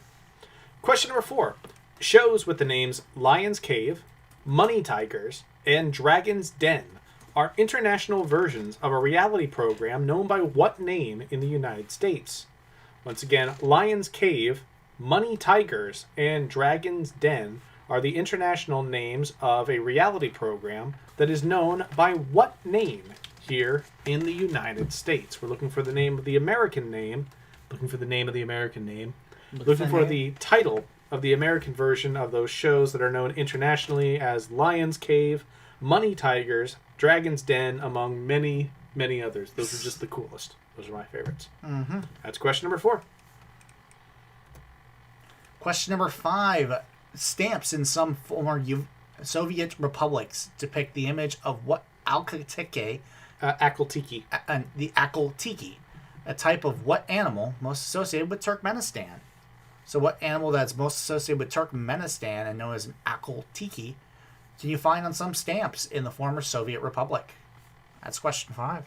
Question number 4. Shows with the names Lion's Cave, Money Tigers, and Dragon's Den are international versions of a reality program known by what name in the United States? Once again, Lion's Cave, Money Tigers, and Dragon's Den are the international names of a reality program that is known by what name here in the United States? We're looking for the name of the American name, looking for the name of the American name, looking for the title of the American version of those shows that are known internationally as Lion's Cave, Money Tigers, Dragon's Den, among many, many others. Those are just the coolest. Those are my favorites. Mm-hmm. That's question number 4. Question number 5. Stamps in some former Soviet republics depict the image of what Akhal-Teke, Akhal-Teke. the Akhal-Teke, a type of what animal most associated with Turkmenistan? So what animal that's most associated with Turkmenistan and known as an Akhal-Teke can you find on some stamps in the former Soviet republic? That's question 5.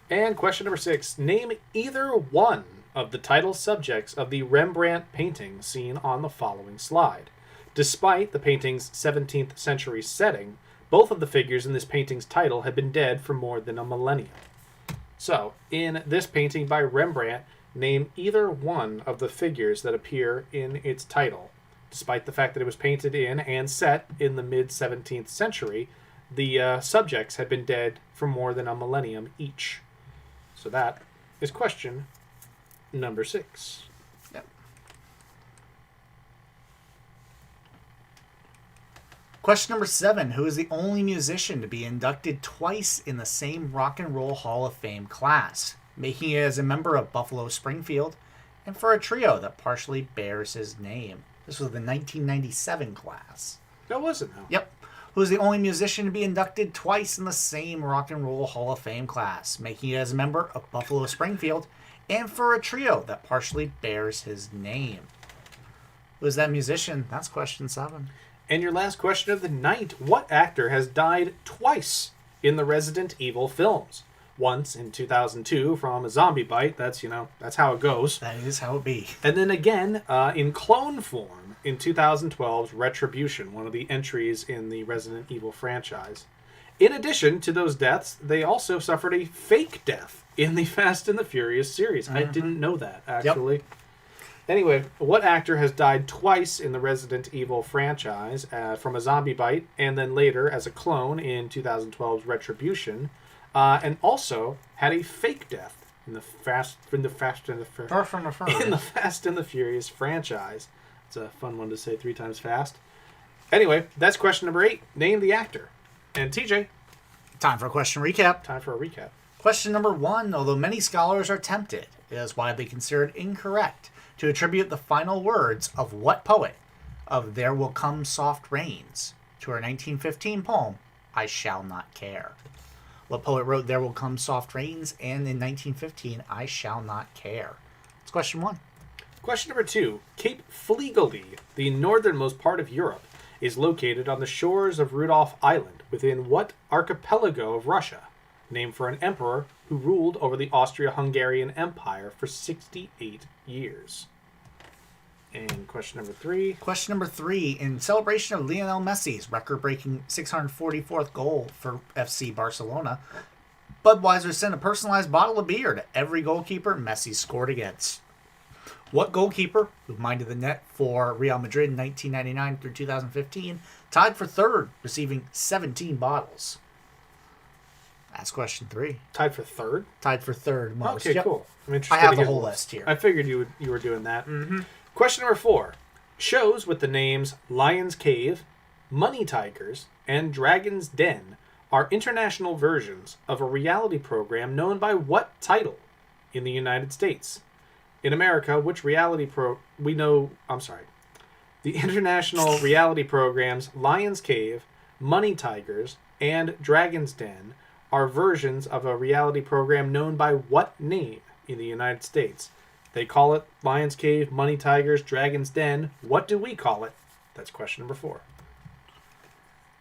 And question number 6. Name either one of the title subjects of the Rembrandt painting seen on the following slide. Despite the painting's 17th century setting, both of the figures in this painting's title had been dead for more than a millennium. So, in this painting by Rembrandt, name either one of the figures that appear in its title. Despite the fact that it was painted in and set in the mid-17th century, the subjects had been dead for more than a millennium each. So that is question number 6. Yep. Question number 7. Who is the only musician to be inducted twice in the same Rock and Roll Hall of Fame class, making it as a member of Buffalo Springfield, and for a trio that partially bears his name? This was the 1997 class. That wasn't, though. Yep. Who is the only musician to be inducted twice in the same Rock and Roll Hall of Fame class, making it as a member of Buffalo Springfield, and for a trio that partially bears his name? Who is that musician? That's question 7. And your last question of the night. What actor has died twice in the Resident Evil films? Once in 2002 from a zombie bite. That's how it goes. That is how it be. And then again, in clone form in 2012's Retribution, one of the entries in the Resident Evil franchise. In addition to those deaths, they also suffered a fake death in the Fast and the Furious series. I didn't know that, actually. Yep. Anyway, what actor has died twice in the Resident Evil franchise from a zombie bite, and then later as a clone in 2012's Retribution, and also had a fake death in the Fast and the Furious franchise? It's a fun one to say 3 times fast. Anyway, that's question number 8. Name the actor. And TJ. Time for a question recap. Time for a recap. Question number 1. Although many scholars are tempted, it is widely considered incorrect to attribute the final words of what poet of There Will Come Soft Rains to her 1915 poem, I Shall Not Care. What poet wrote There Will Come Soft Rains and in 1915, I Shall Not Care? It's question 1. Question number 2. Cape Flegel, the northernmost part of Europe, is located on the shores of Rudolph Island within what archipelago of Russia, named for an emperor who ruled over the Austro-Hungarian Empire for 68 years. And question number 3. Question number 3. In celebration of Lionel Messi's record-breaking 644th goal for FC Barcelona, Budweiser sent a personalized bottle of beer to every goalkeeper Messi scored against. What goalkeeper, who minded the net for Real Madrid in 1999 through 2015, tied for third, receiving 17 bottles? That's question 3. Tied for third? Tied for third most. Okay, cool. I'm interested. I have the whole list here. I figured you were doing that. Mm-hmm. Question number 4. Shows with the names Lion's Cave, Money Tigers, and Dragon's Den are international versions of a reality program known by what title in the United States? In America, which reality The international reality programs Lion's Cave, Money Tigers, and Dragon's Den are versions of a reality program known by what name in the United States? They call it Lion's Cave, Money Tigers, Dragon's Den. What do we call it? That's question number 4.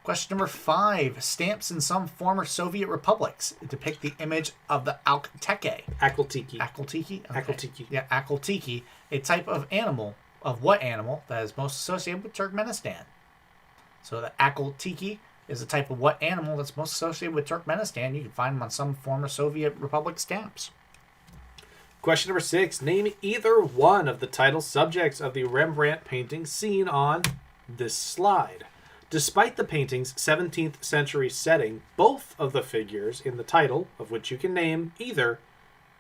Question number 5. Stamps in some former Soviet republics depict the image of the Akhal-teke. Akhal-teke. Akhal-teke? Okay. Akhal-teke. Yeah, Akhal-teke, a type of animal. Of what animal that is most associated with Turkmenistan? So the Akhal-teke is a type of what animal that's most associated with Turkmenistan. You can find them on some former Soviet republic stamps. Question number 6. Name either one of the title subjects of the Rembrandt painting seen on this slide. Despite the painting's 17th century setting, both of the figures in the title, of which you can name either,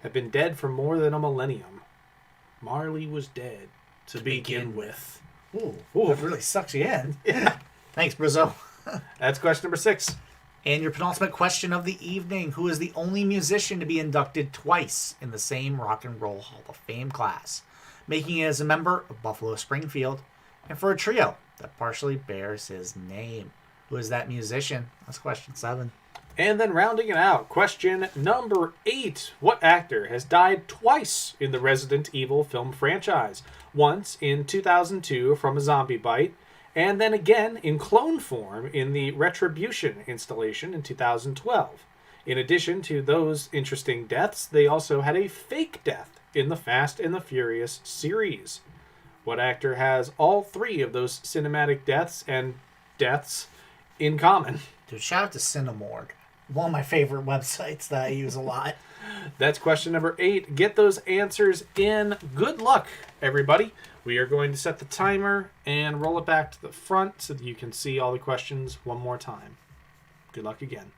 have been dead for more than a millennium. Marley was dead to begin with. Ooh, that really sucks you in. Yeah. Thanks, Brizzo. That's question number 6. And your penultimate question of the evening. Who is the only musician to be inducted twice in the same Rock and Roll Hall of Fame class, making it as a member of Buffalo Springfield, and for a trio that partially bears his name? Who is that musician? That's question 7. And then rounding it out, question number 8. What actor has died twice in the Resident Evil film franchise? Once in 2002 from a zombie bite, and then again in clone form in the Retribution installation in 2012. In addition to those interesting deaths, they also had a fake death in the Fast and the Furious series. What actor has all 3 of those cinematic deaths in common? Dude, shout out to Cinemorg. One of my favorite websites that I use a lot. That's question number 8. Get those answers in. Good luck, everybody. We are going to set the timer and roll it back to the front so that you can see all the questions one more time. Good luck again.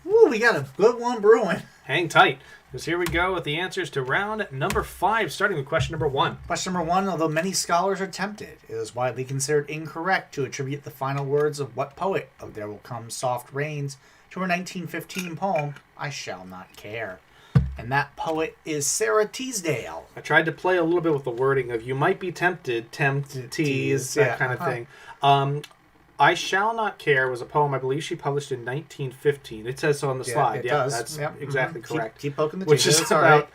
Woo, we got a good one brewing. Hang tight, because here we go with the answers to round number 5, starting with question number 1. Question number 1, although many scholars are tempted, it is widely considered incorrect to attribute the final words of what poet of There Will Come Soft Rains to her 1915 poem, I Shall Not Care. And that poet is Sarah Teasdale. I tried to play a little bit with the wording of you might be tempted, tease, that kind of thing. I Shall Not Care was a poem I believe she published in 1915. It says so on the slide. It does. That's exactly correct. Keep poking the Which teeth. is about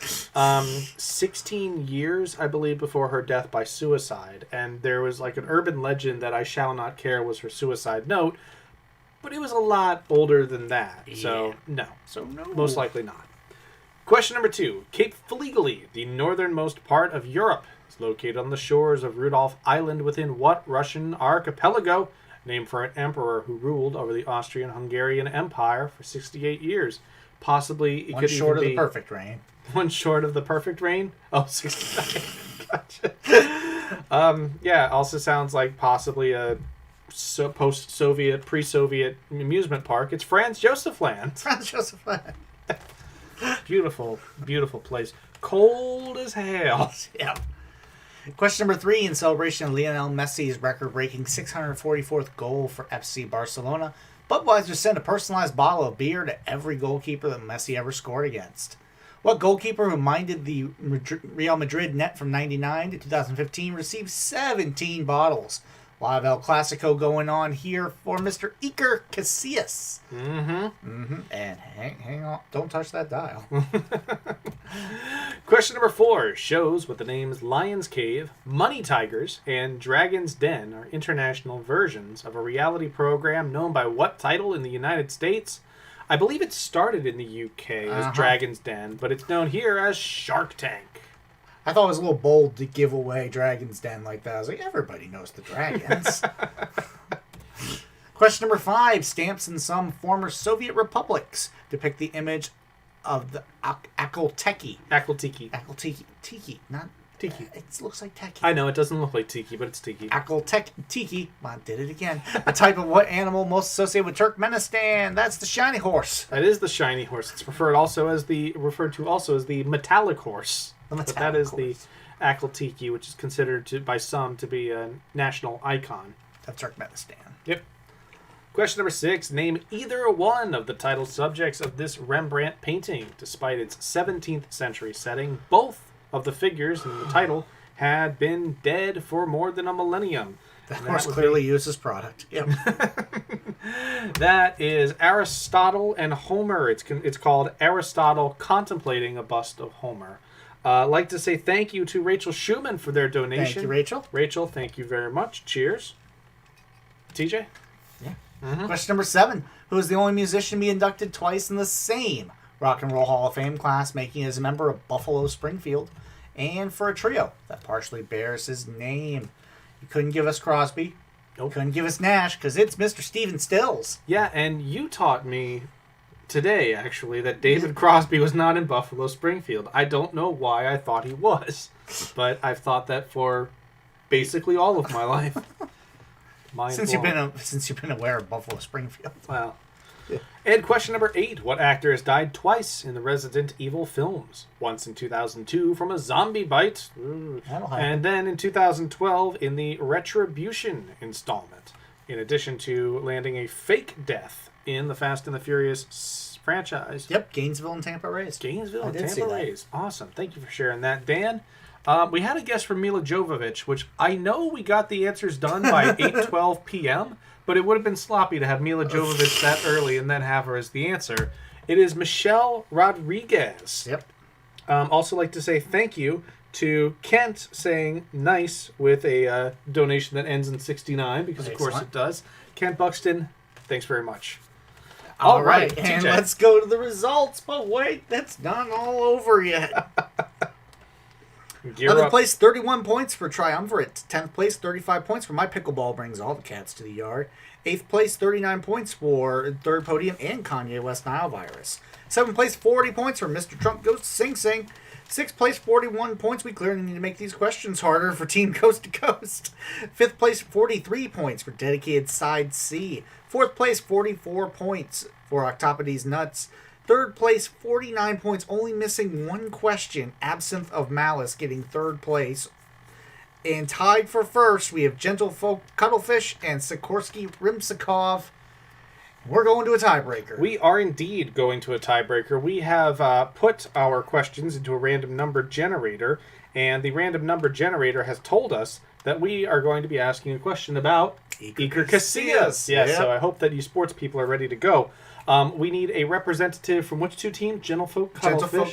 16 years, I believe, before her death by suicide. And there was like an urban legend that I Shall Not Care was her suicide note, but it was a lot older than that. Yeah. So, no. So no. Most likely not. Question number 2. Cape Fligely, the northernmost part of Europe, is located on the shores of Rudolph Island within what Russian archipelago? Named for an emperor who ruled over the Austrian-Hungarian Empire for 68 years. Possibly it One could short even of be the perfect reign. one short of the perfect reign. Oh, 69. Gotcha. Yeah, also sounds like possibly a post-Soviet, pre-Soviet amusement park. It's Franz Josef Land. Franz Josef Land. Beautiful, beautiful place. Cold as hell. Yeah. Question number 3, in celebration of Lionel Messi's record-breaking 644th goal for FC Barcelona, Budweiser sent a personalized bottle of beer to every goalkeeper that Messi ever scored against. What goalkeeper who minded the Real Madrid net from 99 to 2015 received 17 bottles? Live El Clasico going on here for Mr. Iker Casillas. And hang on, don't touch that dial. Question number 4 shows what the names Lion's Cave, Money Tigers, and Dragon's Den are international versions of a reality program known by what title in the United States? I believe it started in the UK as Dragon's Den, but it's known here as Shark Tank. I thought it was a little bold to give away Dragon's Den like that. I was like, everybody knows the dragons. Question number 5. Stamps in some former Soviet republics depict the image of the Akhal-Teki. Tiki, not Tiki. It looks like Teki. I know, it doesn't look like Tiki, but it's Tiki. Tiki. I did it again. A type of what animal most associated with Turkmenistan? That's the shiny horse. That is the shiny horse. It's referred to also as the metallic horse. But that is the Akhal-Teki, which is considered by some to be a national icon of Turkmenistan. Yep. Question number 6. Name either one of the title subjects of this Rembrandt painting. Despite its 17th century setting, both of the figures in the title had been dead for more than a millennium. The horse clearly uses product. Yep. That is Aristotle and Homer. It's called Aristotle Contemplating a Bust of Homer. I'd like to say thank you to Rachel Schumann for their donation. Thank you, Rachel. Rachel, thank you very much. Cheers. TJ? Yeah. Question number 7. Who is the only musician to be inducted twice in the same Rock and Roll Hall of Fame class, making as a member of Buffalo Springfield, and for a trio that partially bears his name? You couldn't give us Crosby. Nope. Couldn't give us Nash, because it's Mr. Stephen Stills. Yeah, and you taught me today, actually, that David Crosby was not in Buffalo Springfield. I don't know why I thought he was, but I've thought that for basically all of my life. Since you've been aware of Buffalo Springfield. Well. Yeah. And question number 8. What actor has died twice in the Resident Evil films? Once in 2002 from a zombie bite, and then in 2012 in the Retribution installment, in addition to landing a fake death in the Fast and the Furious franchise. Yep, Gainesville and Tampa Rays. Gainesville and Tampa Rays. Awesome. Thank you for sharing that, Dan. We had a guess from Mila Jovovich, which I know we got the answers done by 8:12 p.m., but it would have been sloppy to have Mila Jovovich that early and then have her as the answer. It is Michelle Rodriguez. Yep. Also like to say thank you to Kent saying nice with a donation that ends in 69, because of course it does. Kent Buxton, thanks very much. All right, and let's go to the results. But wait, that's not all over yet. 11th place, 31 points for Triumvirate. 10th place, 35 points for My Pickleball Brings All the Cats to the Yard. 8th place, 39 points for Third Podium and Kanye West Nile Virus. 7th place, 40 points for Mr. Trump Goes Sing Sing. Sixth place, 41 points. We clearly need to make these questions harder for Team Coast to Coast. Fifth place, 43 points for Dedicated Side C. Fourth place, 44 points for Octopodes Nuts. Third place, 49 points, only missing one question. Absinthe of Malice getting third place. And tied for first, we have Gentlefolk Cuttlefish and Sikorsky Rimsakov. We're going to a tiebreaker. We are indeed going to a tiebreaker. We have put our questions into a random number generator, and the random number generator has told us that we are going to be asking a question about Iker Casillas. Yes, so I hope that you sports people are ready to go. We need a representative from which two teams? Gentlefolk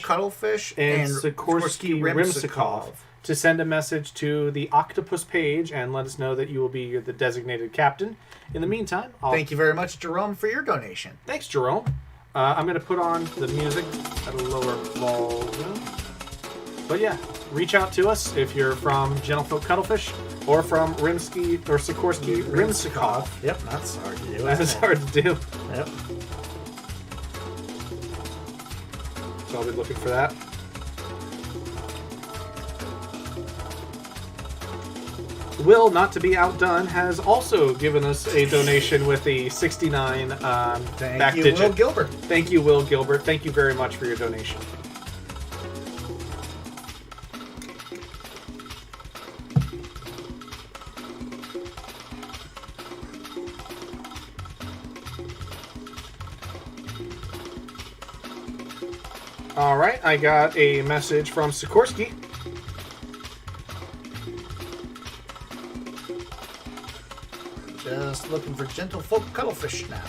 Cuttlefish and Sikorsky Rimsakov to send a message to the Octopus page and let us know that you will be the designated captain. In the meantime, thank you very much, Jerome, for your donation. Thanks, Jerome. I'm going to put on the music at a lower volume. But yeah, reach out to us if you're from Gentlefolk Cuttlefish or from Sikorsky Rimsakov. Yep, that's hard to do. That's hard to do. Yep. So I'll be looking for that. Will, not to be outdone, has also given us a donation with the 69 back digit. Thank you, Will Gilbert. Thank you, Will Gilbert. Thank you very much for your donation. All right, I got a message from Sikorsky. Just looking for Gentlefolk Cuttlefish now.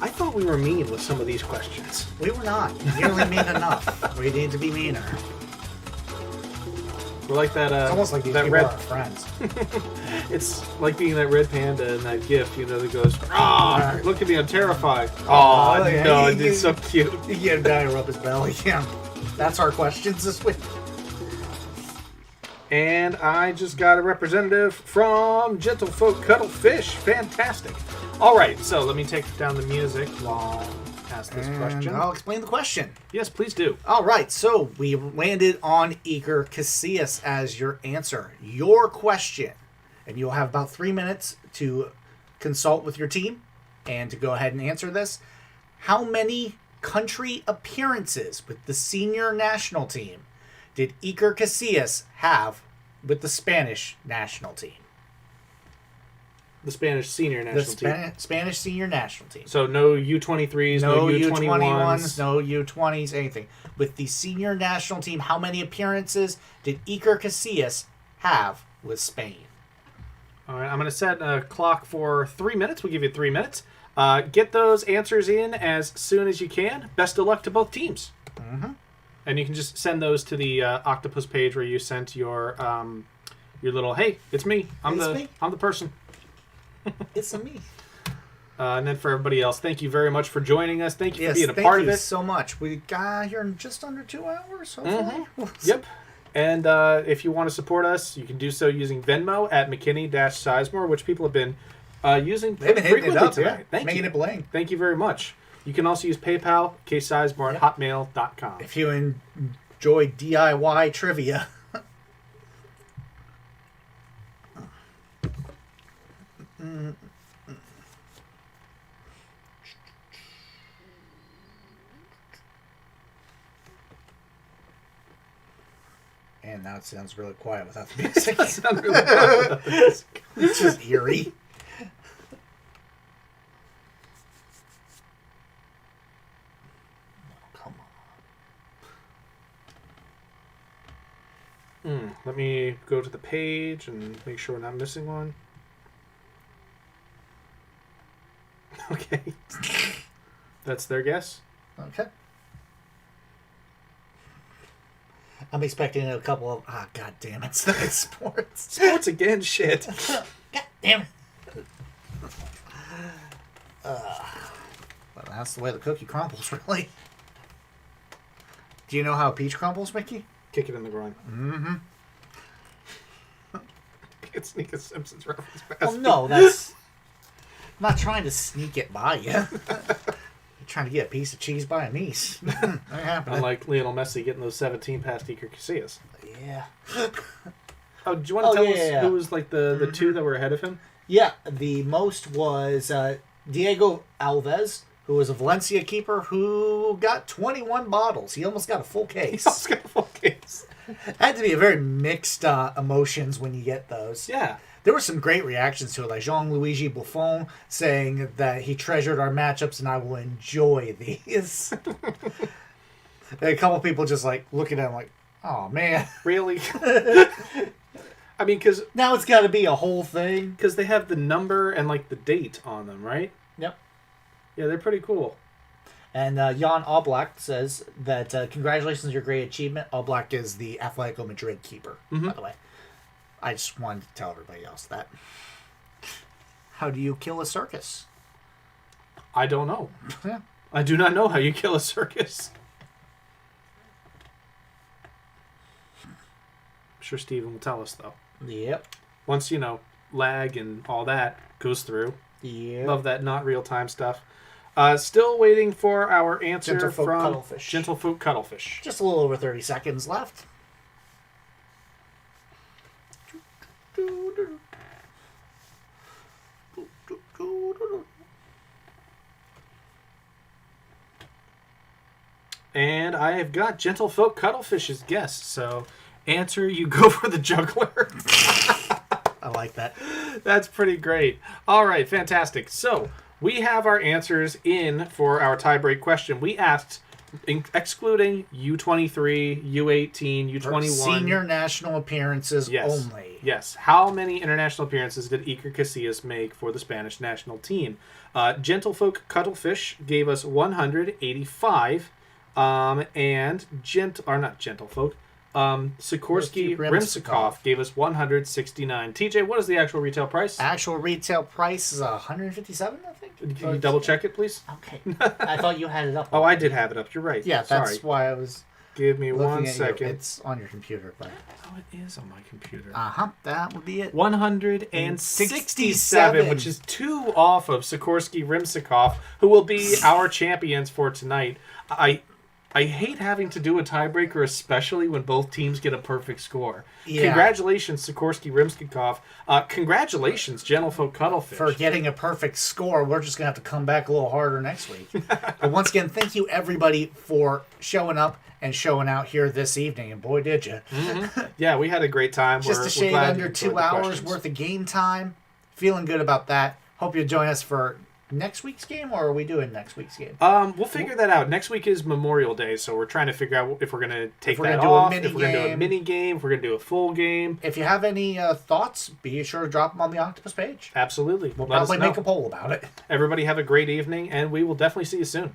I thought we were mean with some of these questions. We were not nearly mean enough. We need to be meaner. We're like that. It's almost like these that people red. are our friends. It's like being that red panda in that GIF, that goes, "Ah, look at me, I'm terrified." Oh, yeah. no, it's so cute. You get a guy rub his belly. Yeah, that's our questions this week. And I just got a representative from Gentlefolk Cuttlefish. Fantastic. All right, so let me take down the music while I ask this question. I'll explain the question. Yes, please do. All right, so we landed on Iker Casillas as your answer. Your question, and you'll have about 3 minutes to consult with your team and to go ahead and answer this. How many country appearances with the senior national team did Iker Casillas have with the Spanish national team? The Spanish senior national team. Spanish senior national team. So no U23s, no U21s. No U20s, anything. With the senior national team, how many appearances did Iker Casillas have with Spain? All right, I'm going to set a clock for 3 minutes. We'll give you 3 minutes. Get those answers in as soon as you can. Best of luck to both teams. Mm-hmm. And you can just send those to the Octopus page where you sent your little, hey, it's me. I'm the person. It's me. And then for everybody else, thank you very much for joining us. Thank you for being a part of it. Thank you so much. We got here in just under 2 hours, hopefully. Mm-hmm. Yep. And if you want to support us, you can do so using Venmo at McKinney-Sizemore, which people have been using frequently today. Making it bling. Thank you very much. You can also use PayPal, ksizemore at hotmail.com. If you enjoy DIY trivia. And now it sounds really quiet without the music. It's just eerie. Come on. Let me go to the page and make sure we're not missing one. Okay. That's their guess? Okay. I'm expecting a couple of... God damn it. It's sports. Sports again? Shit. God damn it. Well, that's the way the cookie crumbles, really. Do you know how a peach crumbles, Mickey? Kick it in the groin. Mm-hmm. can't sneak a Simpsons reference past Well, me. no, that's... I'm not trying to sneak it by you. You're trying to get a piece of cheese by a niece. Not happening. Unlike Lionel Messi getting those 17 past Iker Casillas. Yeah. Oh, do you want to tell us yeah. who was like the two that were ahead of him? Yeah, the most was Diego Alves, who was a Valencia keeper who got 21 bottles. He almost got a full case. He also got a full case. Had to be a very mixed emotions when you get those. Yeah. There were some great reactions to it, like Jean-Luigi Buffon saying that he treasured our matchups and I will enjoy these. And a couple people just like looking at him like, oh man. Really? I mean, because Now it's got to be a whole thing. they have the number and like the date on them, right? Yep. Yeah, they're pretty cool. And Jan Oblak says that congratulations on your great achievement. Oblak is the Atletico Madrid keeper, by the way. I just wanted to tell everybody else that. How do you kill a circus? I don't know. Yeah. I do not know how you kill a circus. I'm sure Steven will tell us, though. Yep. Once, lag and all that goes through. Yep. Love that not real-time stuff. Still waiting for our answer Gentlefolk from Cuttlefish. Gentlefolk Cuttlefish. Just a little over 30 seconds left. And I have got Gentlefolk Cuttlefish's guess, so answer, you go for the juggler. I like that. That's pretty great. All right, fantastic. So we have our answers in for our tiebreak question. We asked, excluding U23, U18, U21. Senior national appearances only. Yes. How many international appearances did Iker Casillas make for the Spanish national team? Gentlefolk Cuttlefish gave us 185. And not Gentlefolk. Sikorsky Rimsakov gave us 169. TJ, what is the actual retail price? Actual retail price is 157, I think. Can you double check it, please? Okay. I thought you had it up. Oh, I did have it up. You're right. Yeah, Sorry. that's why I was Give me looking one at second. It's on your computer, but Oh, it is on my computer. that would be it. 167, which is 2 off of Sikorsky Rimsakov, who will be our champions for tonight. I hate having to do a tiebreaker, especially when both teams get a perfect score. Yeah. Congratulations, Sikorsky Rimsakov. Congratulations, Gentlefolk Cuttlefish. For getting a perfect score, we're just going to have to come back a little harder next week. But once again, thank you everybody for showing up and showing out here this evening. And boy, did you. Yeah, we had a great time. Just We're a shade glad under you enjoyed 2 the hours questions. worth of game time. Feeling good about that. Hope you'll join us for next week's game, or are we doing next week's game? We'll figure that out. Next week is Memorial Day, so we're trying to figure out if we're going to take we're that gonna do a off, mini if we're going to do a game. mini game, if we're going to do a full game. If you have any thoughts, be sure to drop them on the Octopus page. Absolutely. We'll Let us probably know. make a poll about it. Everybody have a great evening, and we will definitely see you soon.